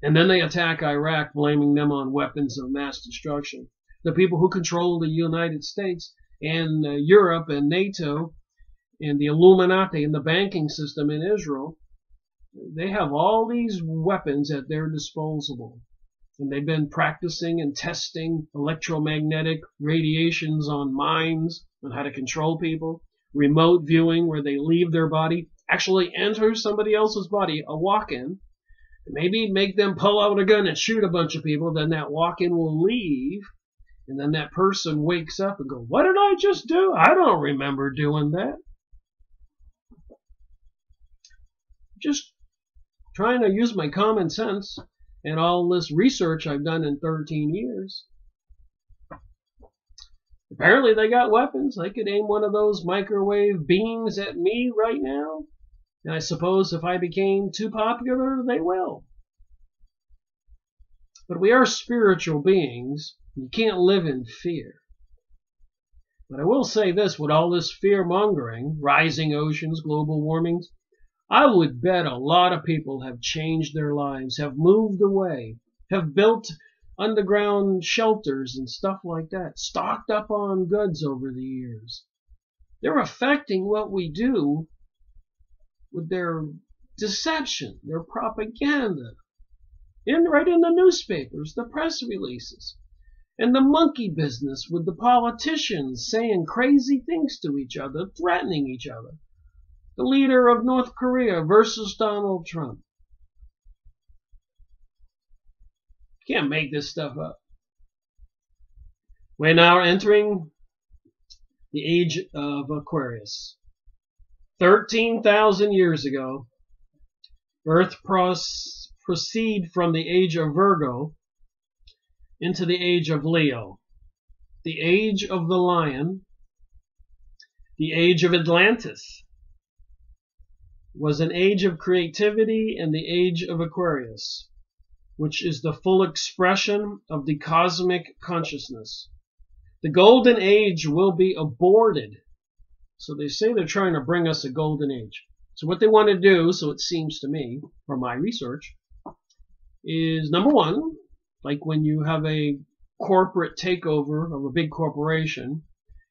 and then they attack Iraq, blaming them on weapons of mass destruction. The people who control the United States and Europe and NATO and the Illuminati and the banking system in Israel, they have all these weapons at their disposal. And they've been practicing and testing electromagnetic radiations on minds, on how to control people, remote viewing where they leave their body, actually enter somebody else's body, a walk-in, maybe make them pull out a gun and shoot a bunch of people, then that walk-in will leave, and then that person wakes up and go, what did I just do? I don't remember doing that. Just trying to use my common sense and all this research I've done in 13 years. Apparently they got weapons. They could aim one of those microwave beams at me right now. And I suppose if I became too popular, they will. But we are spiritual beings. You can't live in fear. But I will say this, with all this fear-mongering, rising oceans, global warmings, I would bet a lot of people have changed their lives, have moved away, have built underground shelters and stuff like that, stocked up on goods over the years. They're affecting what we do with their deception, their propaganda, right in the newspapers, the press releases, and the monkey business with the politicians saying crazy things to each other, threatening each other. The leader of North Korea versus Donald Trump. Can't make this stuff up. We're now entering the age of Aquarius. 13,000 years ago, Earth proceed from the age of Virgo into the age of Leo, the age of the lion, the age of Atlantis, was an age of creativity, and the age of Aquarius, which is the full expression of the cosmic consciousness. The golden age will be aborted. So they say they're trying to bring us a golden age. So what they want to do, so it seems to me, from my research, is number one, like when you have a corporate takeover of a big corporation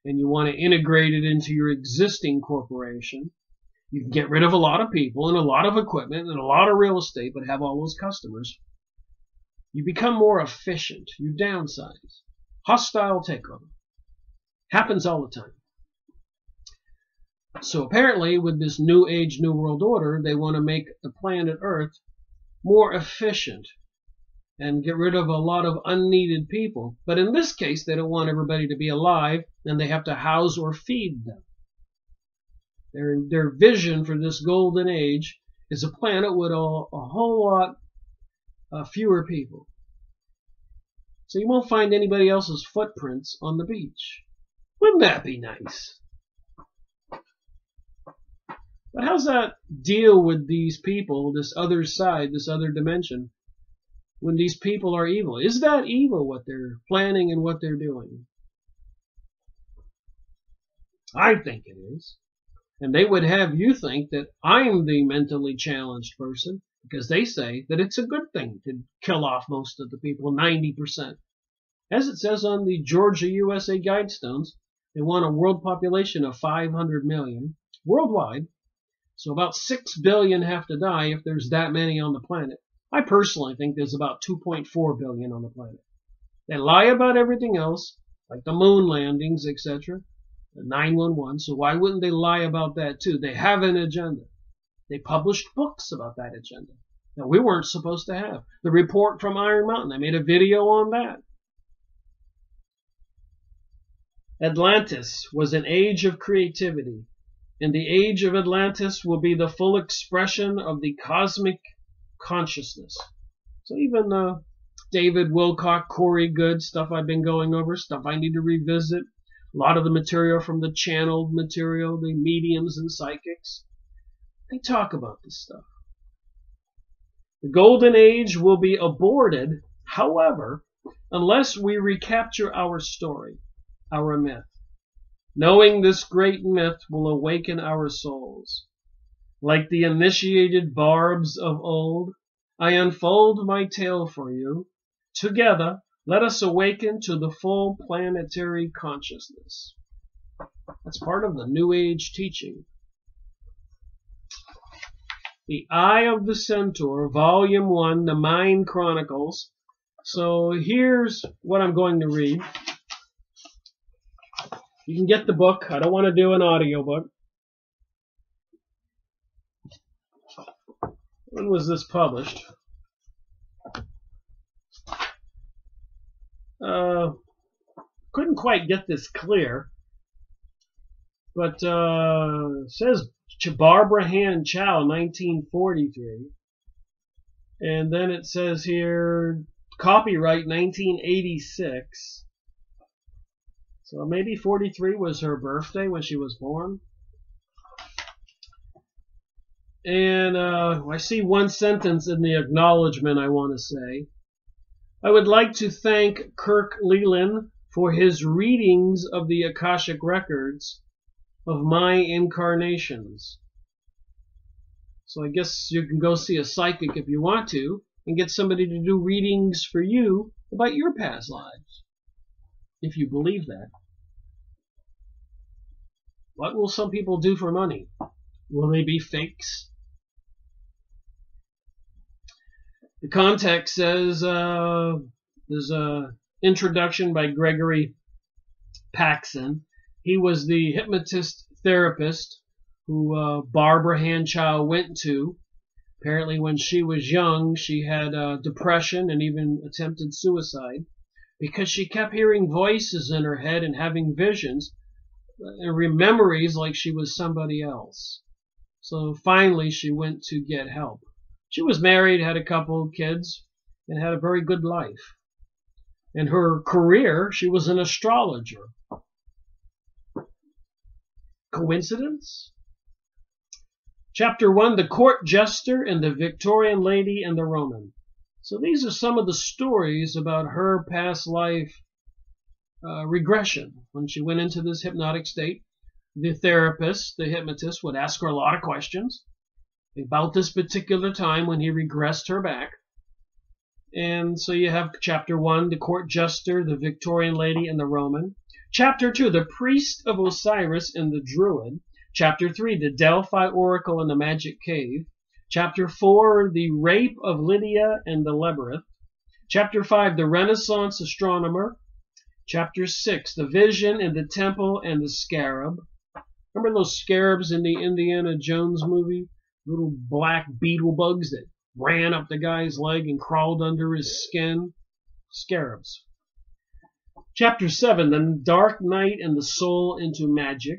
and you want to integrate it into your existing corporation, you can get rid of a lot of people and a lot of equipment and a lot of real estate, but have all those customers. You become more efficient. You downsize. Hostile takeover. Happens all the time. So apparently with this New Age, New World Order, they want to make the planet Earth more efficient and get rid of a lot of unneeded people. But in this case, they don't want everybody to be alive, and they have to house or feed them. Their vision for this golden age is a planet with a whole lot fewer people. So you won't find anybody else's footprints on the beach. Wouldn't that be nice? But how's that deal with these people, this other side, this other dimension, when these people are evil? Is that evil, what they're planning and what they're doing? I think it is. And they would have you think that I'm the mentally challenged person, because they say that it's a good thing to kill off most of the people, 90%. As it says on the Georgia USA Guidestones, they want a world population of 500 million worldwide. So about 6 billion have to die if there's that many on the planet. I personally think there's about 2.4 billion on the planet. They lie about everything else, like the moon landings, etc., the 911, so why wouldn't they lie about that too? They have an agenda. They published books about that agenda that we weren't supposed to have. The report from Iron Mountain, they made a video on that. Atlantis was an age of creativity, and the age of Atlantis will be the full expression of the cosmic consciousness. So even David Wilcock, Corey Good, stuff I've been going over, stuff I need to revisit, a lot of the material from the channeled material, the mediums and psychics, they talk about this stuff. The golden age will be aborted, however, unless we recapture our story, our myth. Knowing this great myth will awaken our souls. Like the initiated barbs of old, I unfold my tale for you. Together, let us awaken to the full planetary consciousness. That's part of the New Age teaching. The Eye of the Centaur, Volume 1, The Mind Chronicles. So here's what I'm going to read. You can get the book. I don't want to do an audiobook. When was this published? Couldn't quite get this clear, but it says Barbara Han Chow, 1943, and then it says here copyright 1986. So maybe 43 was her birthday when she was born. And I see one sentence in the acknowledgement I want to say. I would like to thank Kirk Leland for his readings of the Akashic records of my incarnations. So I guess you can go see a psychic if you want to and get somebody to do readings for you about your past lives, if you believe that. What will some people do for money? Will they be fakes? The context says there's an introduction by Gregory Paxson. He was the hypnotist therapist who Barbara Hanchow went to. Apparently when she was young, she had depression and even attempted suicide because she kept hearing voices in her head and having visions and memories like she was somebody else. So finally she went to get help. She was married, had a couple of kids, and had a very good life. In her career, she was an astrologer. Coincidence? Chapter 1, the Court Jester and the Victorian Lady and the Roman. So these are some of the stories about her past life regression. When she went into this hypnotic state, the therapist, the hypnotist, would ask her a lot of questions about this particular time when he regressed her back. And so you have chapter 1, the Court Jester, the Victorian Lady and the Roman. Chapter 2, the Priest of Osiris and the Druid. Chapter 3, the Delphi Oracle and the Magic Cave. Chapter 4, the Rape of Lydia and the Labyrinth. Chapter 5, the Renaissance Astronomer. Chapter 6, the Vision in the Temple and the Scarab. Remember those scarabs in the Indiana Jones movie? Little black beetle bugs that ran up the guy's leg and crawled under his skin. Scarabs. Chapter 7, the Dark Night and the Soul into Magic.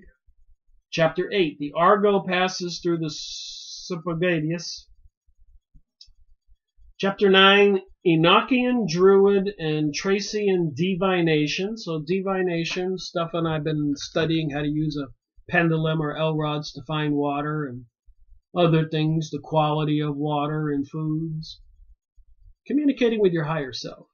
Chapter 8, the Argo passes through the Symplegades. Chapter 9, Enochian, Druid, and Tracian divination. So divination, stuff, and I've been studying how to use a pendulum or L-rods to find water and other things, the quality of water and foods. Communicating with your higher self.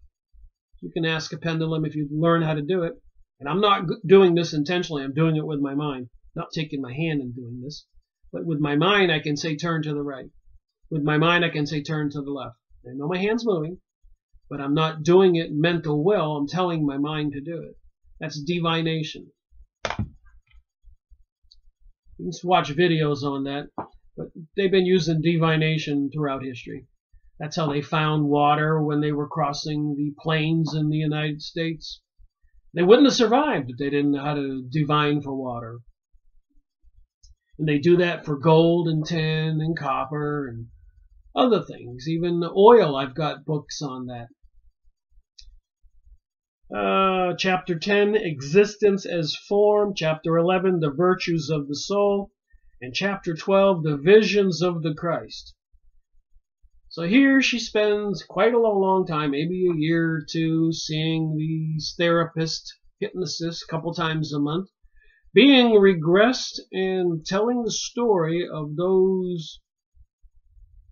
You can ask a pendulum if you learn how to do it. And I'm not doing this intentionally. I'm doing it with my mind. Not taking my hand and doing this. But with my mind, I can say turn to the right. With my mind, I can say turn to the left. I know my hand's moving, but I'm not doing it mental will. I'm telling my mind to do it. That's divination. You can watch videos on that. But they've been using divination throughout history. That's how they found water when they were crossing the plains in the United States. They wouldn't have survived if they didn't know how to divine for water. And they do that for gold and tin and copper and other things. Even oil, I've got books on that. Chapter 10, Existence as Form. Chapter 11, The Virtues of the Soul. And chapter 12, the visions of the Christ. So here she spends quite a long time, maybe a year or two, seeing these therapists, hypnotists a couple times a month, being regressed and telling the story of those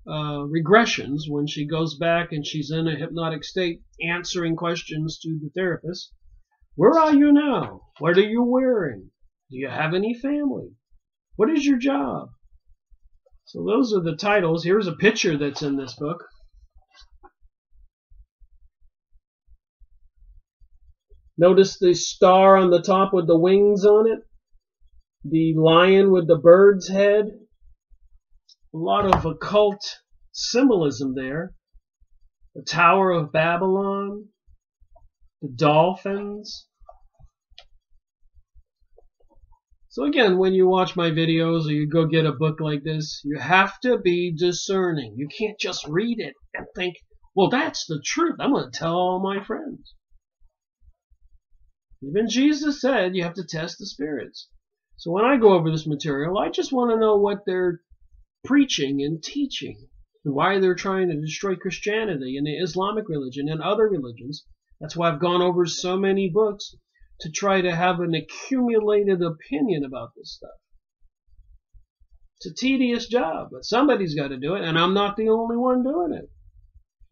regressions when she goes back and she's in a hypnotic state, answering questions to the therapist. Where are you now? What are you wearing? Do you have any family? What is your job? So those are the titles. Here's a picture that's in this book. Notice the star on the top with the wings on it. The lion with the bird's head. A lot of occult symbolism there. The Tower of Babylon. The dolphins. So again, when you watch my videos or you go get a book like this, you have to be discerning. You can't just read it and think, well, that's the truth. I'm going to tell all my friends. Even Jesus said you have to test the spirits. So when I go over this material, I just want to know what they're preaching and teaching and why they're trying to destroy Christianity and the Islamic religion and other religions. That's why I've gone over so many books to try to have an accumulated opinion about this stuff. It's a tedious job, but somebody's got to do it, and I'm not the only one doing it.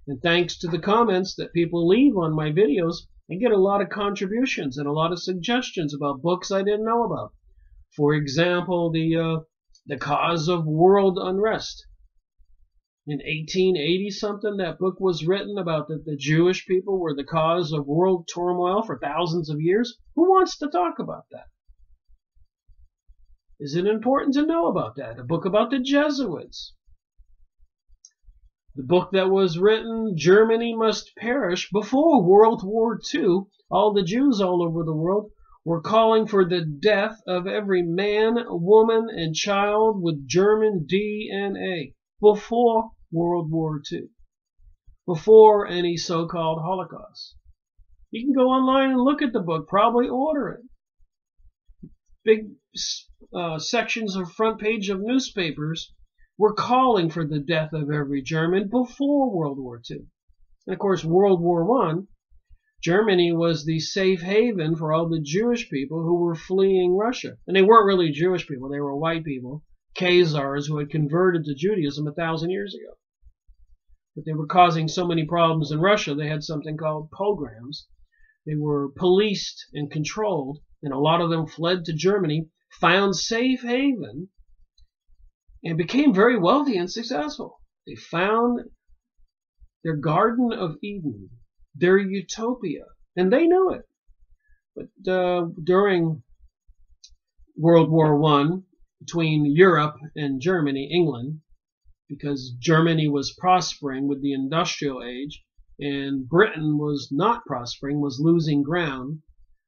And thanks to the comments that people leave on my videos, I get a lot of contributions and a lot of suggestions about books I didn't know about. For example, the Cause of World Unrest. In 1880 something, that book was written about that the Jewish people were the cause of world turmoil for thousands of years. Who wants to talk about that? Is it important to know about that? A book about the Jesuits. The book that was written, Germany Must Perish, before World War II. All the Jews all over the world were calling for the death of every man, woman, and child with German DNA. Before World War II. Before any so-called Holocaust. You can go online and look at the book, probably order it. Big sections of front page of newspapers were calling for the death of every German before World War II. And of course, World War I, Germany was the safe haven for all the Jewish people who were fleeing Russia. And they weren't really Jewish people, they were white people, Khazars who had converted to Judaism 1,000 years ago. But they were causing so many problems in Russia, they had something called pogroms. They were policed and controlled, and a lot of them fled to Germany, found safe haven, and became very wealthy and successful. They found their Garden of Eden, their utopia, and they knew it. But during World War I, between Europe and Germany, England, because Germany was prospering with the industrial age, and Britain was not prospering, was losing ground,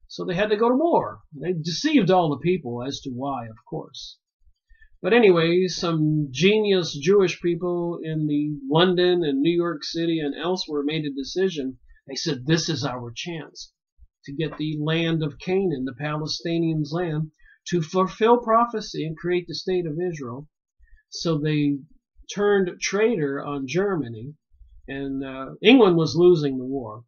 so they had to go to war. They deceived all the people as to why, of course. But anyway, some genius Jewish people in the London and New York City and elsewhere made a decision. They said, this is our chance to get the land of Canaan, the Palestinians' land, to fulfill prophecy and create the state of Israel. So they turned traitor on Germany, and England was losing the war.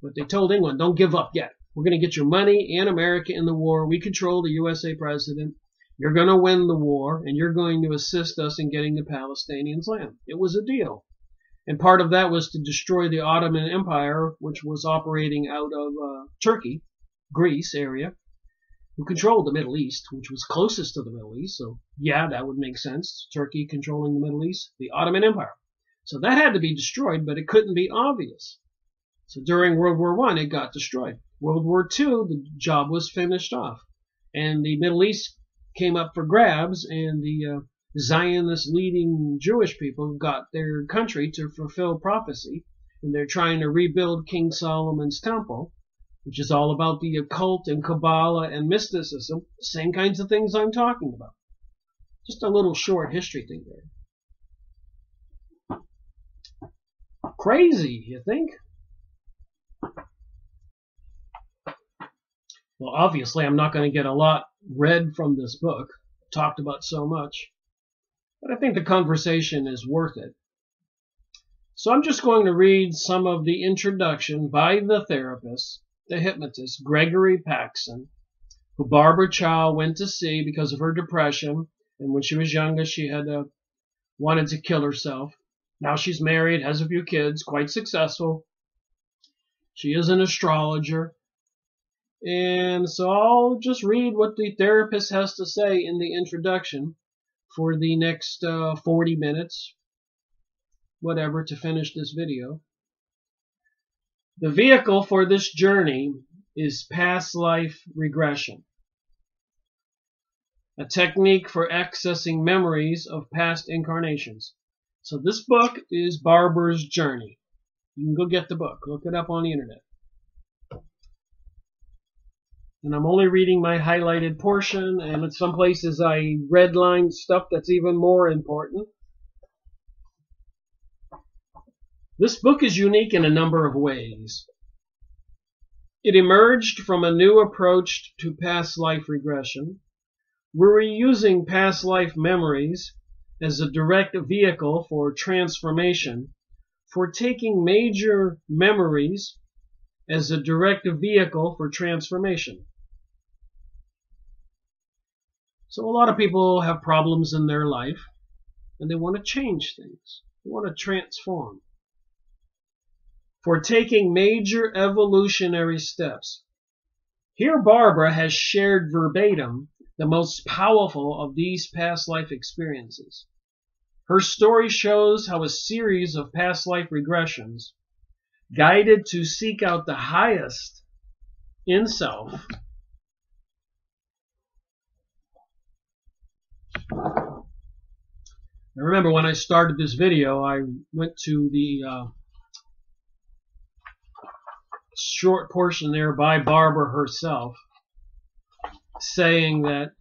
But they told England, don't give up yet. We're going to get your money and America in the war. We control the USA president. You're going to win the war, and you're going to assist us in getting the Palestinians land. It was a deal. And part of that was to destroy the Ottoman Empire, which was operating out of Turkey, Greece area, who controlled the Middle East, which was closest to the Middle East. So, yeah, that would make sense. Turkey controlling the Middle East, the Ottoman Empire. So that had to be destroyed, but it couldn't be obvious. So during World War I, it got destroyed. World War II, the job was finished off. And the Middle East came up for grabs, and the Zionist leading Jewish people got their country to fulfill prophecy. And they're trying to rebuild King Solomon's temple, which is all about the occult and Kabbalah and mysticism, the same kinds of things I'm talking about. Just a little short history thing there. Crazy, you think? Well, obviously, I'm not going to get a lot read from this book, talked about so much, but I think the conversation is worth it. So I'm just going to read some of the introduction by the therapist, the hypnotist, Gregory Paxson, who Barbara Chow went to see because of her depression, and when she was younger, she had wanted to kill herself. Now she's married, has a few kids, quite successful. She is an astrologer. And so I'll just read what the therapist has to say in the introduction for the next 40 minutes, whatever, to finish this video. The vehicle for this journey is past life regression, a technique for accessing memories of past incarnations. So this book is Barbara's Journey. You can go get the book. Look it up on the internet. And I'm only reading my highlighted portion, and in some places I redlined stuff that's even more important. This book is unique in a number of ways. It emerged from a new approach to past life regression. We're using past life memories as a direct vehicle for transformation, for taking major memories as a direct vehicle for transformation. So a lot of people have problems in their life, and they want to change things. They want to transform. For taking major evolutionary steps. Here Barbara has shared verbatim the most powerful of these past life experiences. Her story shows how a series of past life regressions, guided to seek out the highest in self, I remember when I started this video, I went to the short portion there by Barbara herself, saying that,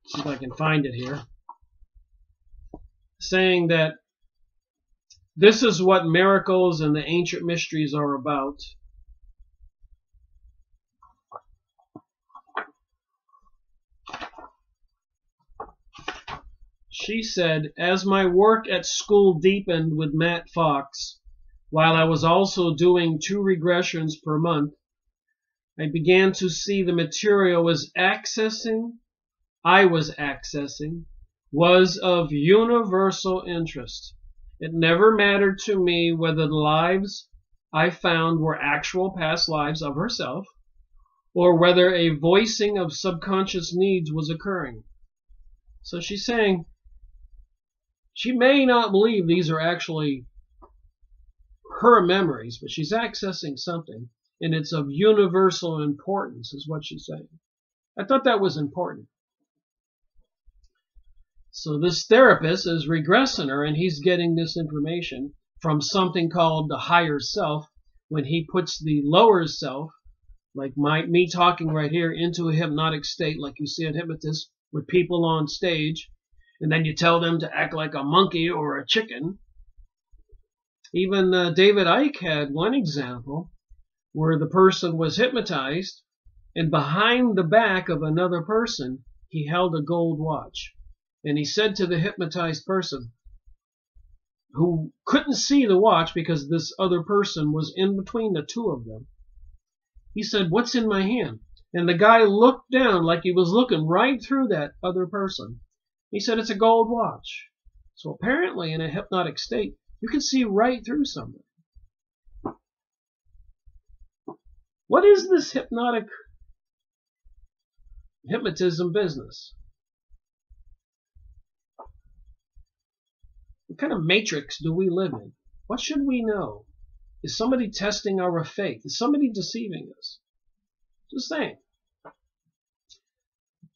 see if I can find it here, saying that this is what miracles and the ancient mysteries are about. She said, as my work at school deepened with Matt Fox, while I was also doing 2 regressions per month, I began to see the material I was accessing was of universal interest. It never mattered to me whether the lives I found were actual past lives of herself, or whether a voicing of subconscious needs was occurring. So she's saying, she may not believe these are actually her memories, but she's accessing something, and it's of universal importance, is what she's saying. I thought that was important. So this therapist is regressing her, and he's getting this information from something called the higher self, when he puts the lower self, like me talking right here, into a hypnotic state, like you see at hypnotists with people on stage, and then you tell them to act like a monkey or a chicken. Even David Icke had one example where the person was hypnotized, and behind the back of another person, he held a gold watch. And he said to the hypnotized person, who couldn't see the watch because this other person was in between the two of them, he said, "What's in my hand?" And the guy looked down like he was looking right through that other person. He said, "It's a gold watch." So apparently in a hypnotic state, you can see right through something. What is this hypnotism business? What kind of matrix do we live in? What should we know? Is somebody testing our faith? Is somebody deceiving us? Just saying. I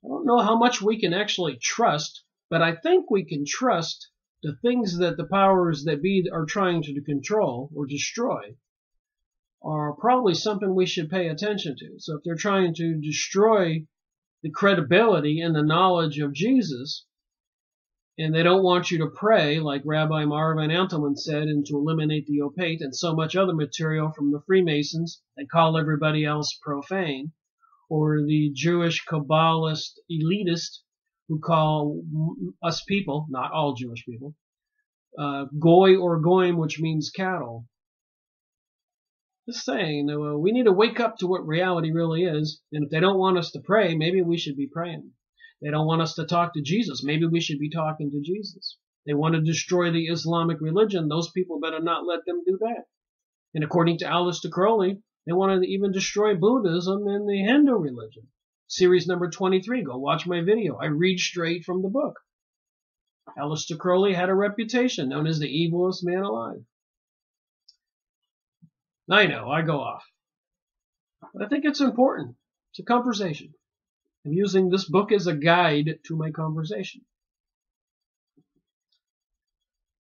don't know how much we can actually trust, but I think we can trust the things that the powers that be are trying to control or destroy are probably something we should pay attention to. So if they're trying to destroy the credibility and the knowledge of Jesus, and they don't want you to pray, like Rabbi Marvin Antelman said, and to eliminate the opaque and so much other material from the Freemasons that call everybody else profane, or the Jewish Kabbalist elitist who call us people, not all Jewish people, goy or goyim, which means cattle. Just saying, we need to wake up to what reality really is, and if they don't want us to pray, maybe we should be praying. They don't want us to talk to Jesus, maybe we should be talking to Jesus. They want to destroy the Islamic religion, those people better not let them do that. And according to Aleister Crowley, they want to even destroy Buddhism and the Hindu religion. Series number 23, go watch my video. I read straight from the book. Aleister Crowley had a reputation, known as the evilest man alive. I know, I go off. But I think it's important. It's a conversation. I'm using this book as a guide to my conversation.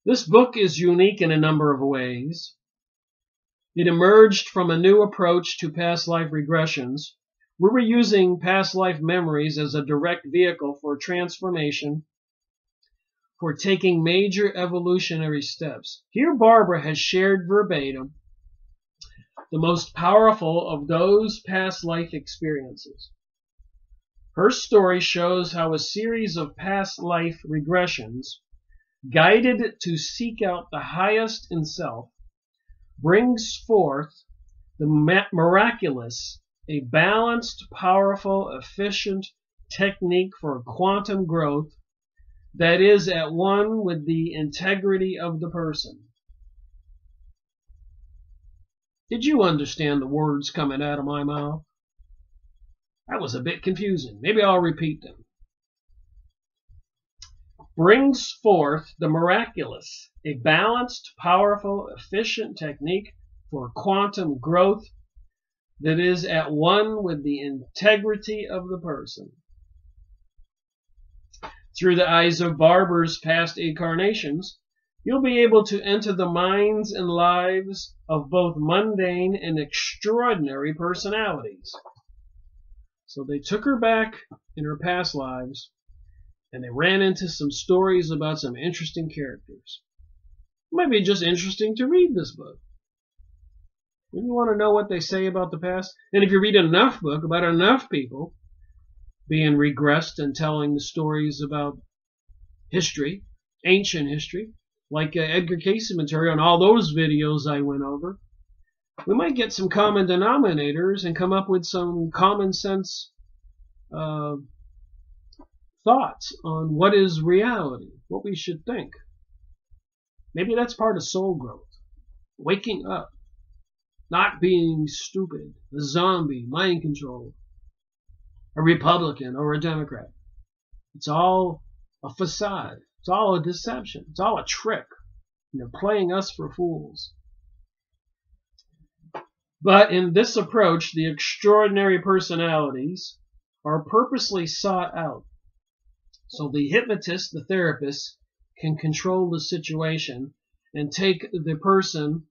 This book is unique in a number of ways. It emerged from a new approach to past life regressions. We were using past life memories as a direct vehicle for transformation, for taking major evolutionary steps. Here Barbara has shared verbatim the most powerful of those past life experiences. Her story shows how a series of past life regressions, guided to seek out the highest in self, brings forth the miraculous, a balanced, powerful, efficient technique for quantum growth that is at one with the integrity of the person. Did you understand the words coming out of my mouth? That was a bit confusing. Maybe I'll repeat them. Brings forth the miraculous, a balanced, powerful, efficient technique for quantum growth that is at one with the integrity of the person. Through the eyes of Barber's past incarnations, you'll be able to enter the minds and lives of both mundane and extraordinary personalities. So they took her back in her past lives, and they ran into some stories about some interesting characters. It might be just interesting to read this book. When you want to know what they say about the past, and if you read enough book about enough people being regressed and telling the stories about history, ancient history, like Edgar Cayce material and all those videos I went over, we might get some common denominators and come up with some common sense thoughts on what is reality, what we should think. Maybe that's part of soul growth. Waking up, not being stupid, a zombie, mind controlled, a Republican or a Democrat. It's all a facade. It's all a deception. It's all a trick. And they're playing us for fools. But in this approach, the extraordinary personalities are purposely sought out. So the hypnotist, the therapist, can control the situation and take the person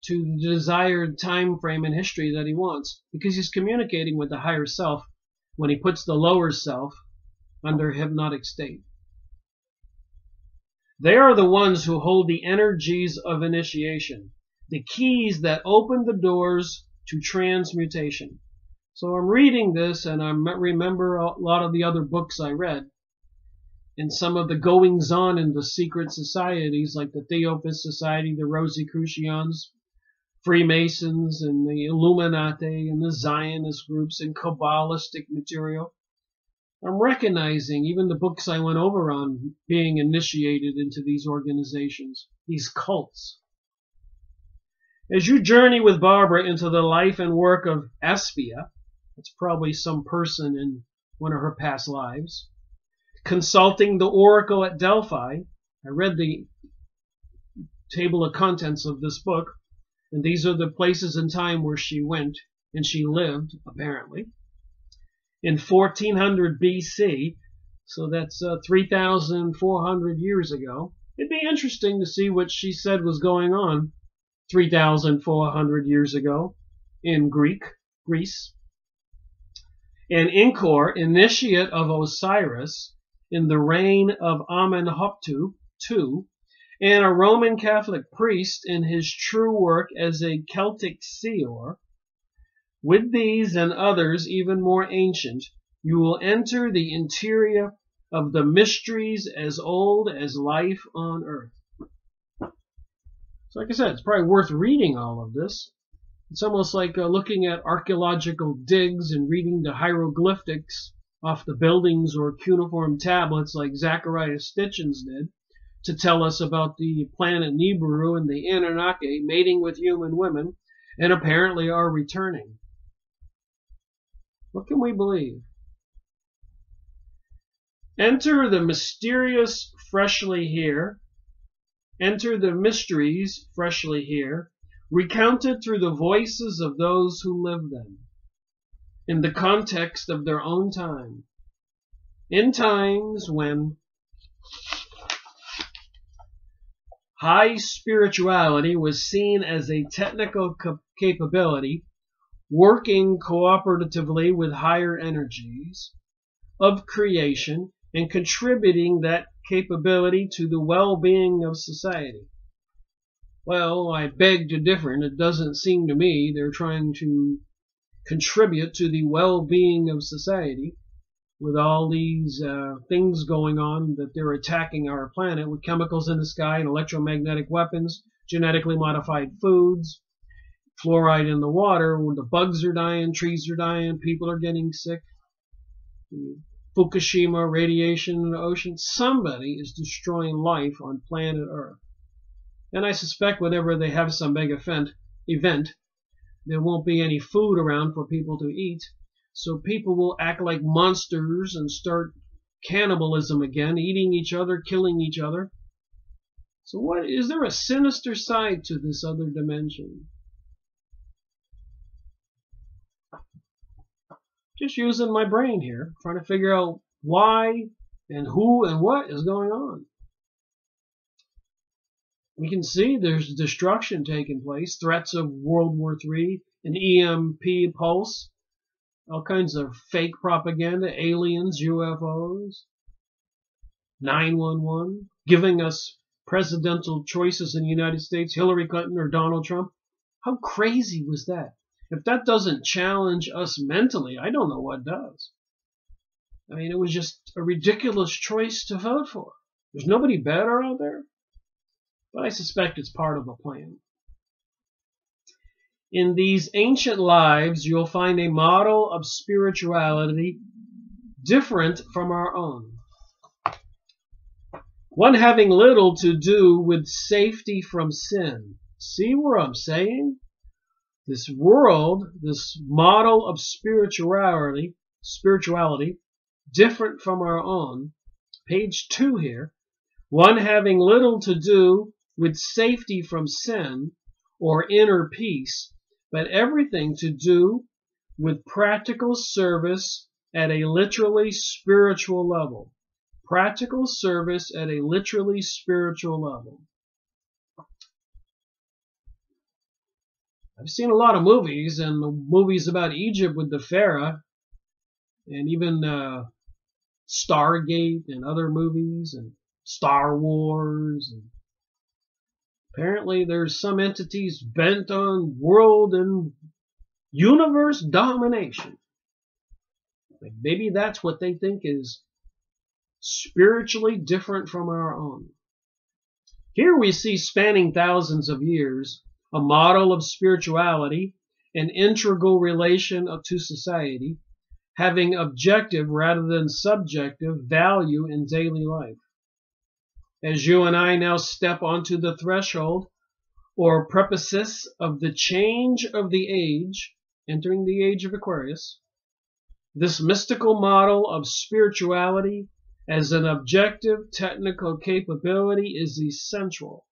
to the desired time frame in history that he wants, because he's communicating with the higher self when he puts the lower self under hypnotic state. They are the ones who hold the energies of initiation, the keys that open the doors to transmutation. So I'm reading this, and I remember a lot of the other books I read, and some of the goings-on in the secret societies, like the Theophist Society, the Rosicrucians, Freemasons, and the Illuminati, and the Zionist groups, and Kabbalistic material. I'm recognizing even the books I went over on being initiated into these organizations, these cults. As you journey with Barbara into the life and work of Aspia, that's probably some person in one of her past lives, consulting the oracle at Delphi, I read the table of contents of this book, and these are the places and time where she went and she lived, apparently. In 1400 BC, so that's 3,400 years ago. It'd be interesting to see what she said was going on 3,400 years ago in Greece. And Inkor, initiate of Osiris, in the reign of Amenhotep II, and a Roman Catholic priest in his true work as a Celtic seer. With these and others even more ancient, you will enter the interior of the mysteries as old as life on earth. So like I said, it's probably worth reading all of this. It's almost like looking at archaeological digs and reading the hieroglyphics off the buildings or cuneiform tablets like Zacharias Stitchens did to tell us about the planet Nibiru and the Anunnaki mating with human women and apparently are returning. What can we believe? Enter the mysterious freshly here. Enter the mysteries freshly here, recounted through the voices of those who live them, in the context of their own time, in times when high spirituality was seen as a technical capability, working cooperatively with higher energies of creation and contributing that capability to the well-being of society. Well, I beg to differ, and it doesn't seem to me they're trying to contribute to the well-being of society with all these things going on that they're attacking our planet with chemicals in the sky and electromagnetic weapons, genetically modified foods, fluoride in the water, where the bugs are dying, trees are dying, people are getting sick. Fukushima, radiation in the ocean. Somebody is destroying life on planet Earth. And I suspect whenever they have some big event, there won't be any food around for people to eat. So people will act like monsters and start cannibalism again, eating each other, killing each other. So what is there a sinister side to this other dimension? Just using my brain here, trying to figure out why and who and what is going on. We can see there's destruction taking place, threats of World War III, an EMP pulse, all kinds of fake propaganda, aliens, UFOs, 911, giving us presidential choices in the United States, Hillary Clinton or Donald Trump. How crazy was that? If that doesn't challenge us mentally, I don't know what does. I mean, it was just a ridiculous choice to vote for. There's nobody better out there. But I suspect it's part of a plan. In these ancient lives, you'll find a model of spirituality different from our own. One having little to do with safety from sin. See what I'm saying? This world, this model of spirituality, different from our own. Page 2 here. One having little to do with safety from sin or inner peace, but everything to do with practical service at a literally spiritual level. Practical service at a literally spiritual level. I've seen a lot of movies, and the movies about Egypt with the Pharaoh, and even Stargate and other movies, and Star Wars. And apparently there's some entities bent on world and universe domination. Like maybe that's what they think is spiritually different from our own. Here we see, spanning thousands of years, a model of spirituality, an integral relation to society, having objective rather than subjective value in daily life. As you and I now step onto the threshold or precipice of the change of the age, entering the age of Aquarius, this mystical model of spirituality as an objective technical capability is essential.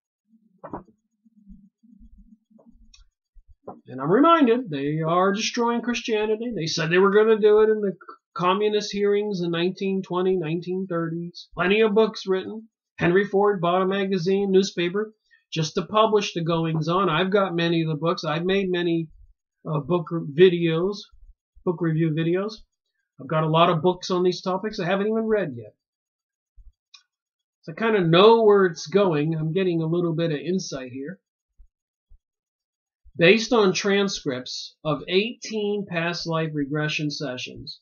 And I'm reminded they are destroying Christianity. They said they were going to do it in the communist hearings in 1920, 1930s. Plenty of books written. Henry Ford bought a magazine, newspaper, just to publish the goings on. I've got many of the books. I've made many book review videos. I've got a lot of books on these topics I haven't even read yet. So I kind of know where it's going. I'm getting a little bit of insight here. Based on transcripts of 18 past life regression sessions,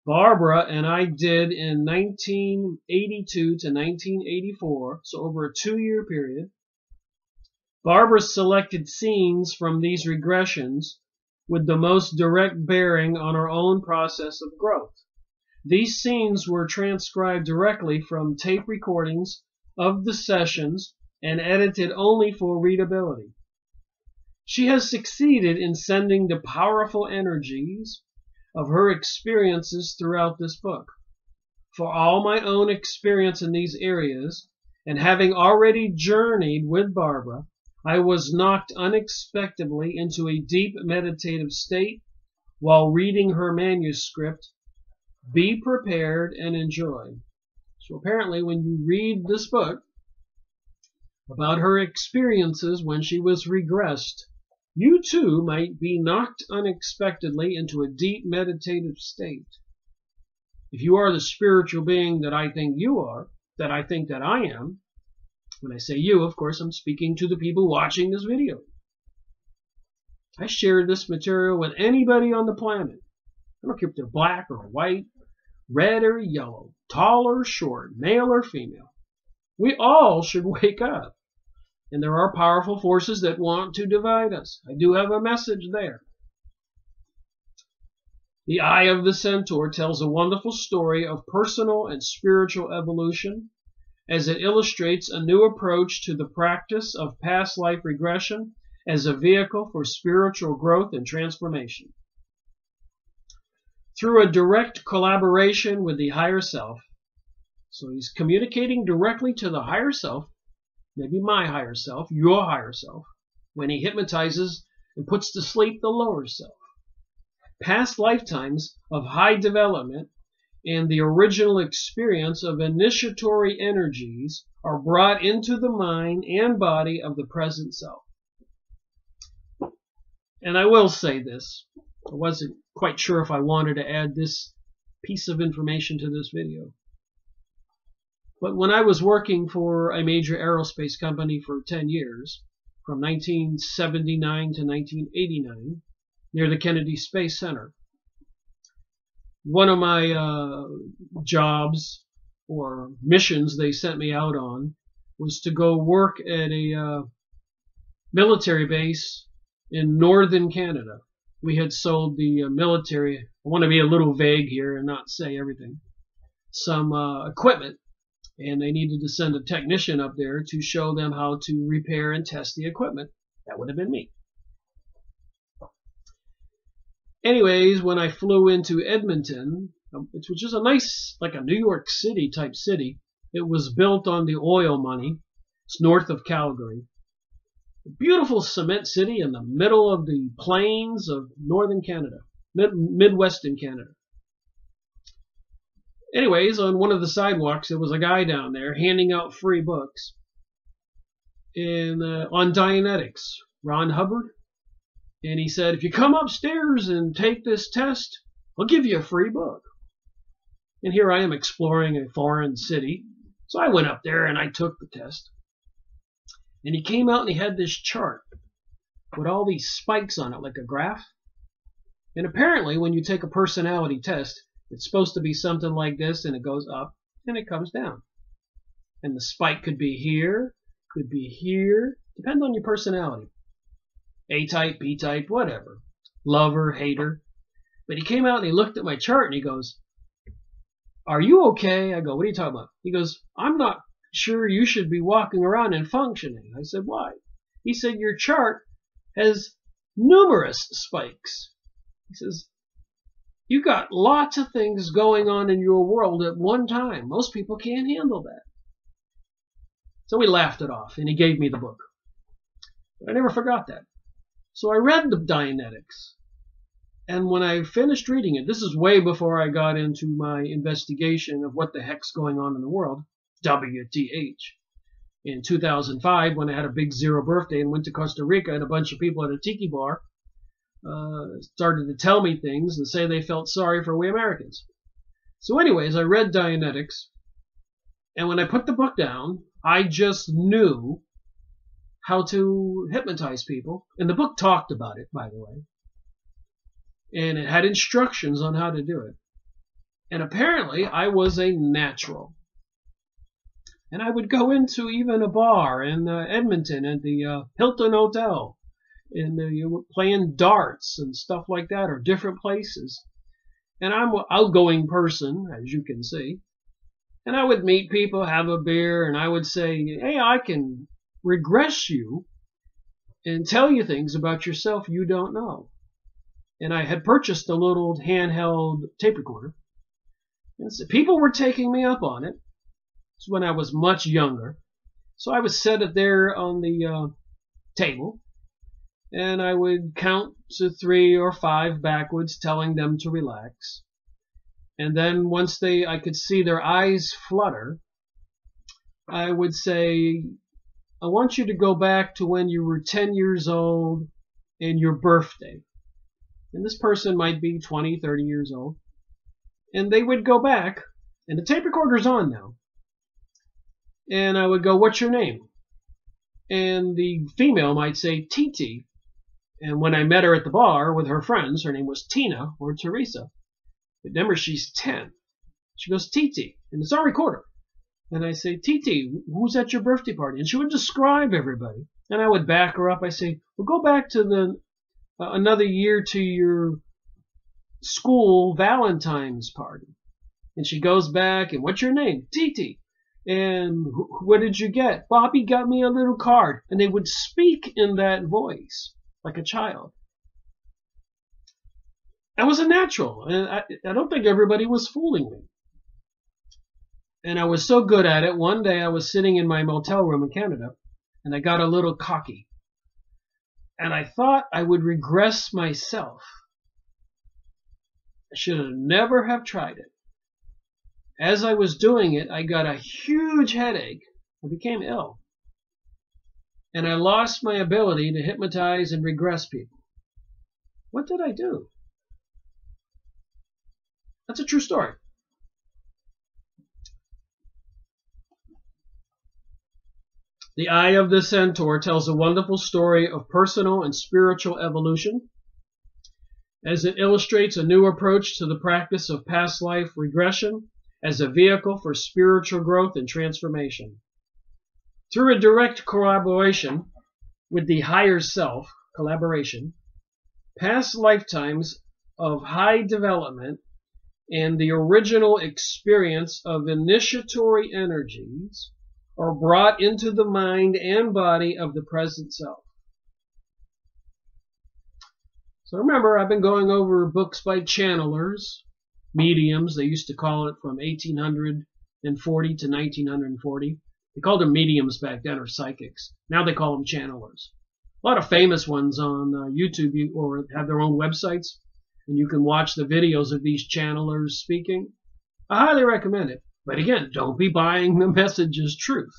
Barbara and I did in 1982 to 1984, so over a 2-year period. Barbara selected scenes from these regressions with the most direct bearing on her own process of growth. These scenes were transcribed directly from tape recordings of the sessions and edited only for readability. She has succeeded in sending the powerful energies of her experiences throughout this book. For all my own experience in these areas, and having already journeyed with Barbara, I was knocked unexpectedly into a deep meditative state while reading her manuscript. Be prepared and enjoy. So apparently when you read this book about her experiences when she was regressed, you too might be knocked unexpectedly into a deep meditative state. If you are the spiritual being that I think you are, that I think that I am, when I say you, of course, I'm speaking to the people watching this video. I share this material with anybody on the planet. I don't care if they're black or white, red or yellow, tall or short, male or female. We all should wake up. And there are powerful forces that want to divide us. I do have a message there. The Eye of the Centaur tells a wonderful story of personal and spiritual evolution as it illustrates a new approach to the practice of past life regression as a vehicle for spiritual growth and transformation. Through a direct collaboration with the higher self, so he's communicating directly to the higher self, maybe my higher self, your higher self, when he hypnotizes and puts to sleep the lower self. Past lifetimes of high development and the original experience of initiatory energies are brought into the mind and body of the present self. And I will say this, I wasn't quite sure if I wanted to add this piece of information to this video. But when I was working for a major aerospace company for 10 years, from 1979 to 1989, near the Kennedy Space Center, one of my jobs or missions they sent me out on was to go work at a military base in northern Canada. We had sold the military, I want to be a little vague here and not say everything, some equipment, and they needed to send a technician up there to show them how to repair and test the equipment. That would have been me. Anyways, when I flew into Edmonton, which is a nice, like a New York City type city, it was built on the oil money. It's north of Calgary. A beautiful cement city in the middle of the plains of northern Canada, midwestern Canada. Anyways, on one of the sidewalks, there was a guy down there handing out free books on Dianetics, Ron Hubbard. And he said, if you come upstairs and take this test, I'll give you a free book. And here I am exploring a foreign city. So I went up there and I took the test. And he came out and he had this chart with all these spikes on it, like a graph. And apparently when you take a personality test, it's supposed to be something like this, and it goes up and it comes down. And the spike could be here, depends on your personality. A-type, B-type, whatever. Lover, hater. But he came out and he looked at my chart and he goes, are you okay? I go, what are you talking about? He goes, I'm not sure you should be walking around and functioning. I said, why? He said, your chart has numerous spikes. He says, you got lots of things going on in your world at one time. Most people can't handle that. So we laughed it off and he gave me the book. But I never forgot that. So I read the Dianetics, and when I finished reading it, this is way before I got into my investigation of what the heck's going on in the world, WTH. In 2005, when I had a big zero birthday and went to Costa Rica, and a bunch of people at a tiki bar started to tell me things and say they felt sorry for we Americans. So anyways, I read Dianetics, and when I put the book down, I just knew how to hypnotize people. And the book talked about it, by the way. And it had instructions on how to do it. And apparently, I was a natural. And I would go into even a bar in Edmonton at the Hilton Hotel. And you were playing darts and stuff like that, or different places. And I'm an outgoing person, as you can see. And I would meet people, have a beer, and I would say, hey, I can regress you and tell you things about yourself you don't know. And I had purchased a little handheld tape recorder. And so people were taking me up on it. It's when I was much younger. So I would set it there on the table, and I would count to 3 or 5 backwards, telling them to relax. And then once I could see their eyes flutter, I would say, I want you to go back to when you were 10 years old and your birthday. And this person might be 20, 30 years old. And they would go back, and the tape recorder's on now. And I would go, what's your name? And the female might say, Titi. And when I met her at the bar with her friends, her name was Tina or Teresa. But remember, she's 10. She goes, Titi. And it's on recorder. And I say, Titi, who's at your birthday party? And she would describe everybody. And I would back her up. I say, well, go back to another year to your school Valentine's party. And she goes back, and what's your name? Titi. And what did you get? Bobby got me a little card. And they would speak in that voice like a child. I was a natural, and I don't think everybody was fooling me. And I was so good at it, one day I was sitting in my motel room in Canada, and I got a little cocky. And I thought I would regress myself. I should have never have tried it. As I was doing it, I got a huge headache. I became ill. And I lost my ability to hypnotize and regress people. What did I do? That's a true story. The Eye of the Centaur tells a wonderful story of personal and spiritual evolution, as it illustrates a new approach to the practice of past life regression as a vehicle for spiritual growth and transformation. Through a direct collaboration with the higher self, past lifetimes of high development and the original experience of initiatory energies are brought into the mind and body of the present self. So remember, I've been going over books by channelers, mediums. They used to call it from 1840 to 1940. They called them mediums back then, or psychics. Now they call them channelers. A lot of famous ones on YouTube or have their own websites, and you can watch the videos of these channelers speaking. I highly recommend it. But again, don't be buying the message as truth.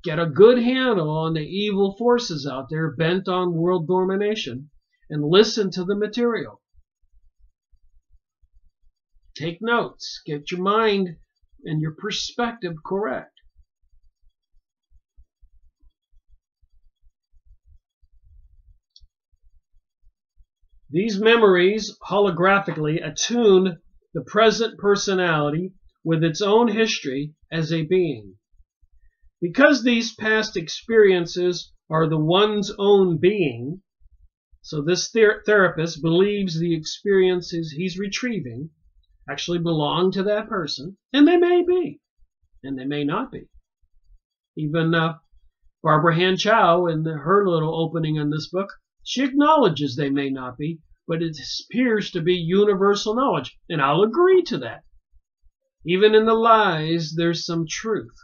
Get a good handle on the evil forces out there bent on world domination, and listen to the material. Take notes. Get your mind and your perspective correct. These memories holographically attune the present personality with its own history as a being. Because these past experiences are the one's own being, so this therapist believes the experiences he's retrieving actually belong to that person, and they may be, and they may not be. Even Barbara Han Chow, in her little opening in this book, she acknowledges they may not be, but it appears to be universal knowledge, and I'll agree to that. Even in the lies, there's some truth.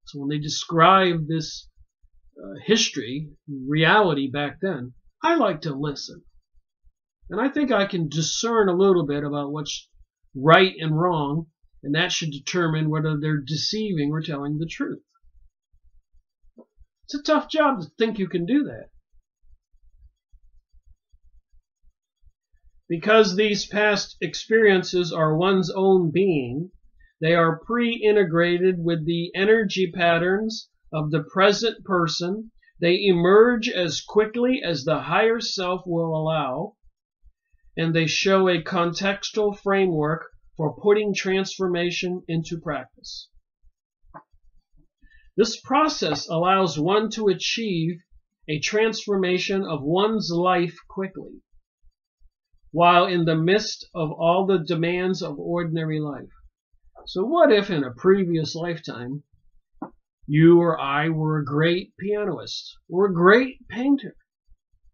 So when they describe this history, reality back then, I like to listen. And I think I can discern a little bit about what's right and wrong, and that should determine whether they're deceiving or telling the truth. It's a tough job to think you can do that. Because these past experiences are one's own being, they are pre-integrated with the energy patterns of the present person. They emerge as quickly as the higher self will allow, and they show a contextual framework for putting transformation into practice. This process allows one to achieve a transformation of one's life quickly, while in the midst of all the demands of ordinary life. So what if in a previous lifetime you or I were a great pianist or a great painter,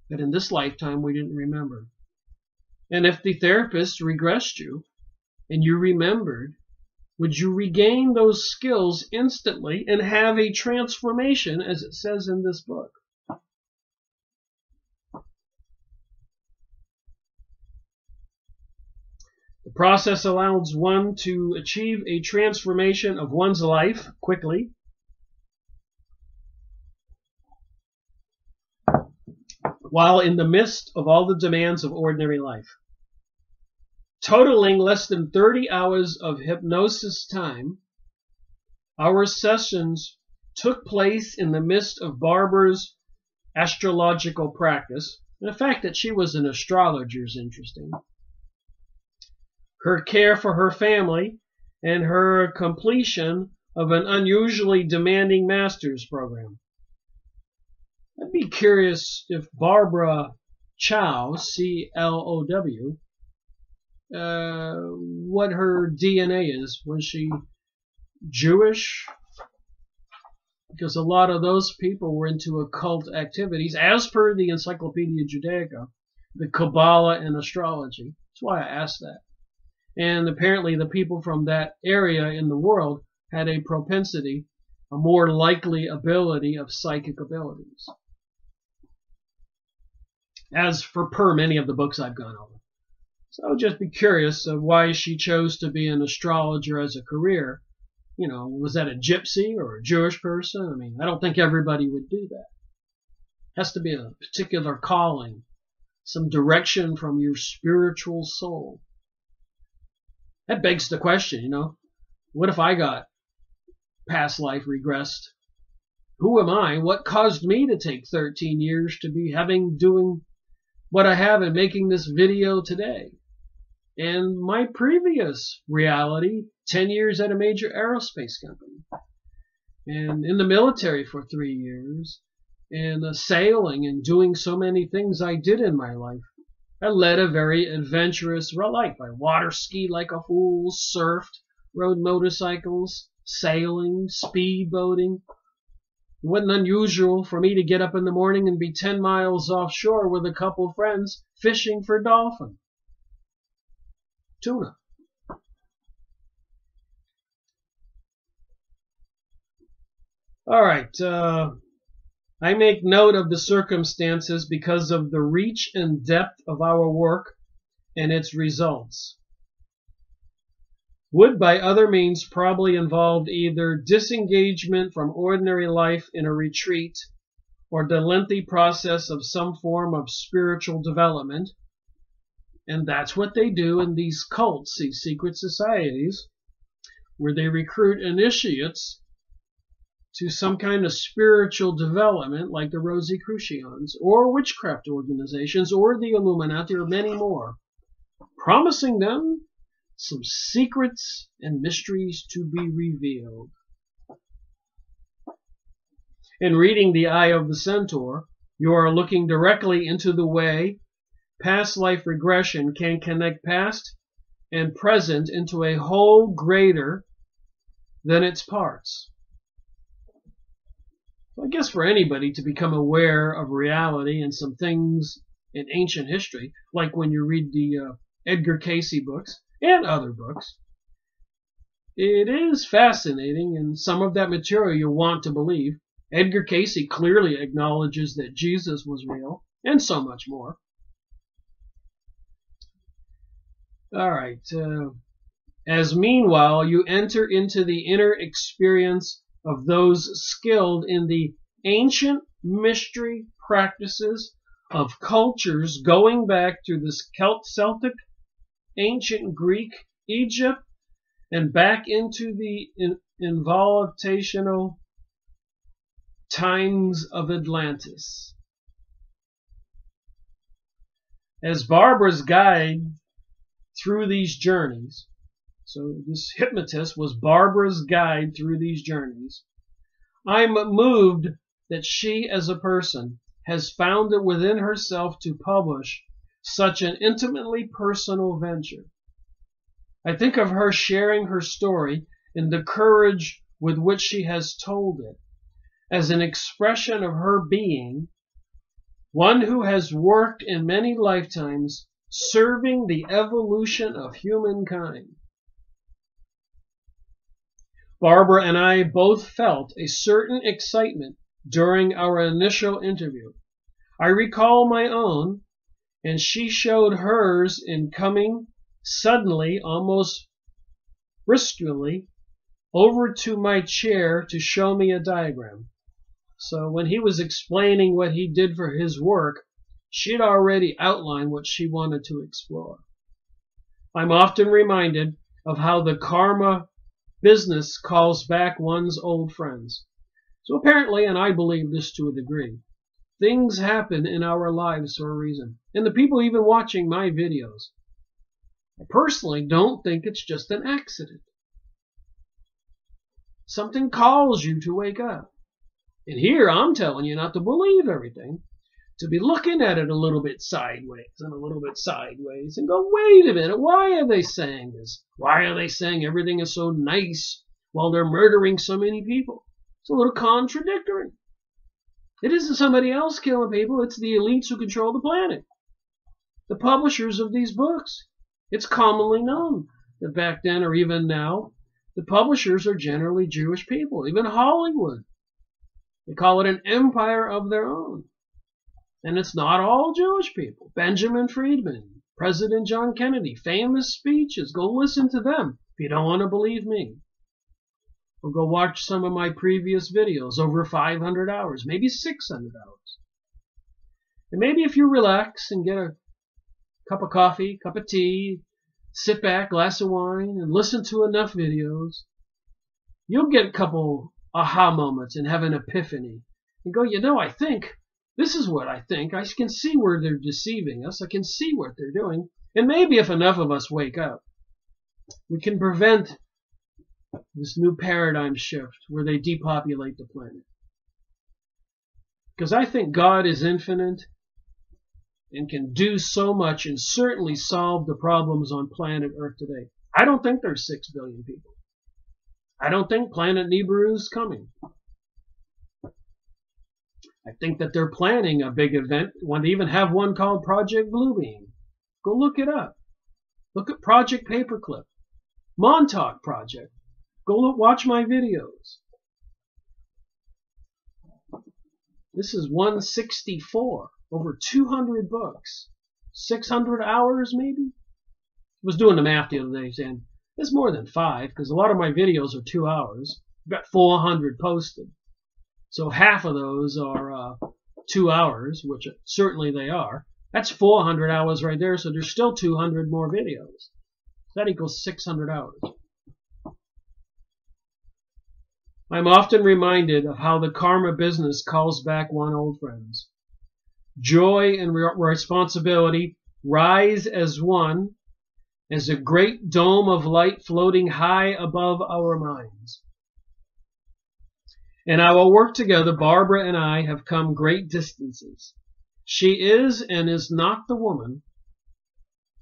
but in this lifetime we didn't remember? And if the therapist regressed you and you remembered, would you regain those skills instantly and have a transformation, as it says in this book? The process allows one to achieve a transformation of one's life quickly, while in the midst of all the demands of ordinary life. Totaling less than 30 hours of hypnosis time, our sessions took place in the midst of Barbara's astrological practice. And the fact that she was an astrologer is interesting. Her care for her family and her completion of an unusually demanding master's program. I'd be curious if Barbara Chow, C-L-O-W, what her DNA is. Was she Jewish? Because a lot of those people were into occult activities, as per the Encyclopedia Judaica, the Kabbalah and astrology. That's why I asked that. And apparently the people from that area in the world had a propensity, a more likely ability of psychic abilities. As for many of the books I've gone over. So I would just be curious of why she chose to be an astrologer as a career. You know, was that a gypsy or a Jewish person? I mean, I don't think everybody would do that. It has to be a particular calling, some direction from your spiritual soul. That begs the question, you know, what if I got past life regressed? Who am I? What caused me to take 13 years to be doing what I have and making this video today? And my previous reality, 10 years at a major aerospace company, and in the military for 3 years, and sailing and doing so many things I did in my life. I led a very adventurous life. I water skied like a fool, surfed, rode motorcycles, sailing, speedboating. It wasn't unusual for me to get up in the morning and be 10 miles offshore with a couple friends fishing for dolphin. Tuna. All right. I make note of the circumstances because of the reach and depth of our work and its results. Would by other means probably involved either disengagement from ordinary life in a retreat or the lengthy process of some form of spiritual development. And that's what they do in these cults, these secret societies, where they recruit initiates to some kind of spiritual development like the Rosicrucians or witchcraft organizations or the Illuminati or many more, promising them some secrets and mysteries to be revealed. In reading The Eye of the Centaur, you are looking directly into the way past life regression can connect past and present into a whole greater than its parts. I guess for anybody to become aware of reality and some things in ancient history, like when you read the Edgar Cayce books and other books, it is fascinating, and some of that material you want to believe. Edgar Cayce clearly acknowledges that Jesus was real, and so much more. All right. As meanwhile, you enter into the inner experience of those skilled in the ancient mystery practices of cultures going back to the Celtic, ancient Greek, Egypt, and back into the involutational times of Atlantis. As Barbara's guide through these journeys, so this hypnotist was Barbara's guide through these journeys, I'm moved that she as a person has found it within herself to publish such an intimately personal venture. I think of her sharing her story and the courage with which she has told it as an expression of her being, one who has worked in many lifetimes serving the evolution of humankind. Barbara and I both felt a certain excitement during our initial interview. I recall my own, and she showed hers in coming suddenly, almost briskly, over to my chair to show me a diagram. So when he was explaining what he did for his work, she'd already outlined what she wanted to explore. I'm often reminded of how the karma business calls back one's old friends. So apparently, and I believe this to a degree, things happen in our lives for a reason. And the people even watching my videos, I personally don't think it's just an accident. Something calls you to wake up. And here I'm telling you not to believe everything, to be looking at it a little bit sideways and a little bit sideways and go, wait a minute, why are they saying this? Why are they saying everything is so nice while they're murdering so many people? It's a little contradictory. It isn't somebody else killing people, it's the elites who control the planet. The publishers of these books. It's commonly known that back then or even now, the publishers are generally Jewish people, even Hollywood. They call it an empire of their own. And it's not all Jewish people. Benjamin Friedman, President John Kennedy, famous speeches. Go listen to them if you don't want to believe me. Or go watch some of my previous videos, over 500 hours, maybe 600 hours. And maybe if you relax and get a cup of coffee, cup of tea, sit back, glass of wine, and listen to enough videos, you'll get a couple aha moments and have an epiphany. And go, I think, this is what I think. I can see where they're deceiving us. I can see what they're doing. And maybe if enough of us wake up, we can prevent this new paradigm shift where they depopulate the planet. Because I think God is infinite and can do so much and certainly solve the problems on planet Earth today. I don't think there's 6 billion people. I don't think planet Nibiru is coming. I think that they're planning a big event. Want to even have one called Project Bluebeam. Go look it up. Look at Project Paperclip. Montauk Project. Go look, watch my videos. This is 164. Over 200 books. 600 hours maybe? I was doing the math the other day saying it's more than 5 because a lot of my videos are 2 hours. I've got 400 posted. So half of those are 2 hours, which certainly they are. That's 400 hours right there, so there's still 200 more videos. That equals 600 hours. I'm often reminded of how the karma business calls back one old friends. Joy and responsibility rise as one, as a great dome of light floating high above our minds. In our work together, Barbara and I have come great distances. She is and is not the woman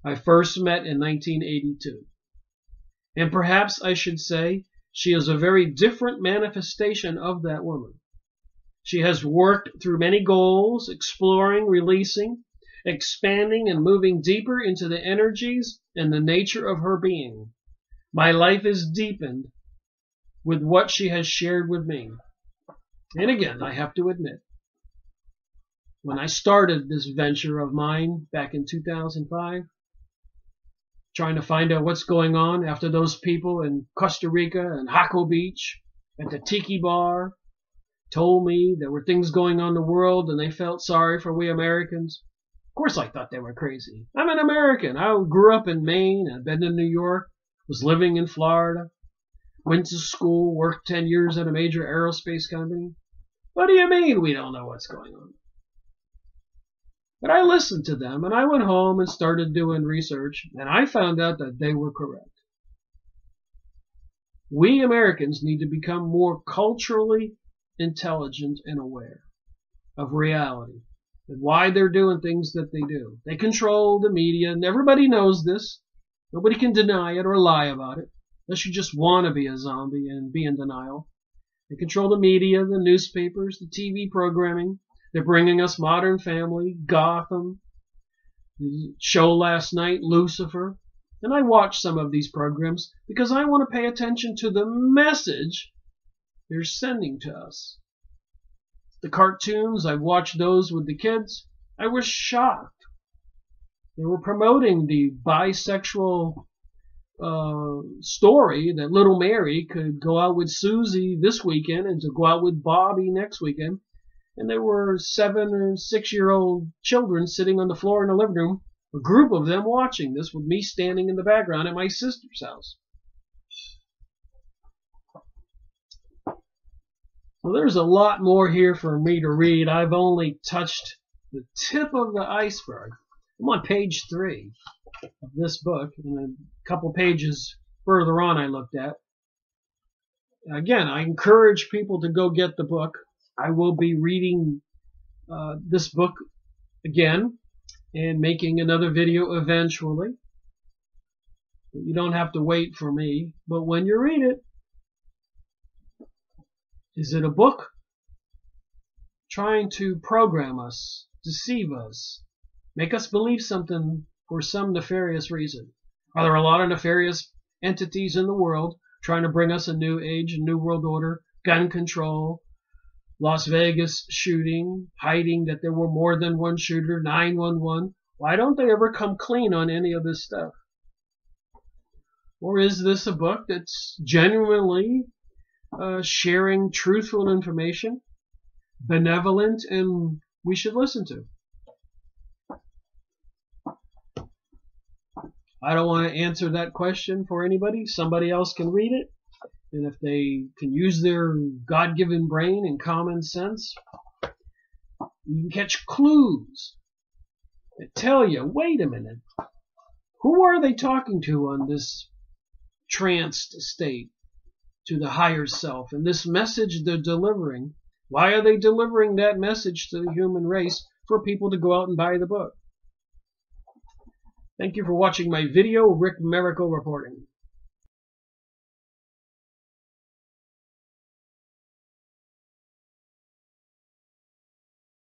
I first met in 1982. And perhaps I should say she is a very different manifestation of that woman. She has worked through many goals, exploring, releasing, expanding, and moving deeper into the energies and the nature of her being. My life is deepened with what she has shared with me. And again, I have to admit, when I started this venture of mine back in 2005, trying to find out what's going on after those people in Costa Rica and Jaco Beach at the Tiki Bar told me there were things going on in the world and they felt sorry for we Americans. Of course I thought they were crazy. I'm an American. I grew up in Maine. I've been to New York. Was living in Florida. Went to school. Worked 10 years at a major aerospace company. What do you mean we don't know what's going on? But I listened to them and I went home and started doing research and I found out that they were correct. We Americans need to become more culturally intelligent and aware of reality and why they're doing things that they do. They control the media and everybody knows this. Nobody can deny it or lie about it unless you just want to be a zombie and be in denial. They control the media, the newspapers, the TV programming. They're bringing us Modern Family, Gotham, the show last night, Lucifer. And I watch some of these programs because I want to pay attention to the message they're sending to us. The cartoons, I watched those with the kids. I was shocked. They were promoting the bisexual story that little Mary could go out with Susie this weekend and to go out with Bobby next weekend. And there were 7 or 6-year-old children sitting on the floor in the living room, a group of them watching this with me standing in the background at my sister's house. Well, there's a lot more here for me to read. I've only touched the tip of the iceberg. I'm on page 3 of this book, and a couple pages further on I looked at. Again, I encourage people to go get the book. I will be reading this book again and making another video eventually. You don't have to wait for me, but when you read it, is it a book trying to program us, deceive us, make us believe something for some nefarious reason? Are there a lot of nefarious entities in the world trying to bring us a new age, a new world order, gun control, Las Vegas shooting, hiding that there were more than one shooter, 911? Why don't they ever come clean on any of this stuff? Or is this a book that's genuinely sharing truthful information, benevolent, and we should listen to? I don't want to answer that question for anybody. Somebody else can read it. And if they can use their God-given brain and common sense, you can catch clues that tell you, wait a minute, who are they talking to on this tranced state to the higher self? And this message they're delivering, why are they delivering that message to the human race for people to go out and buy the book? Thank you for watching my video. Rick Miracle reporting.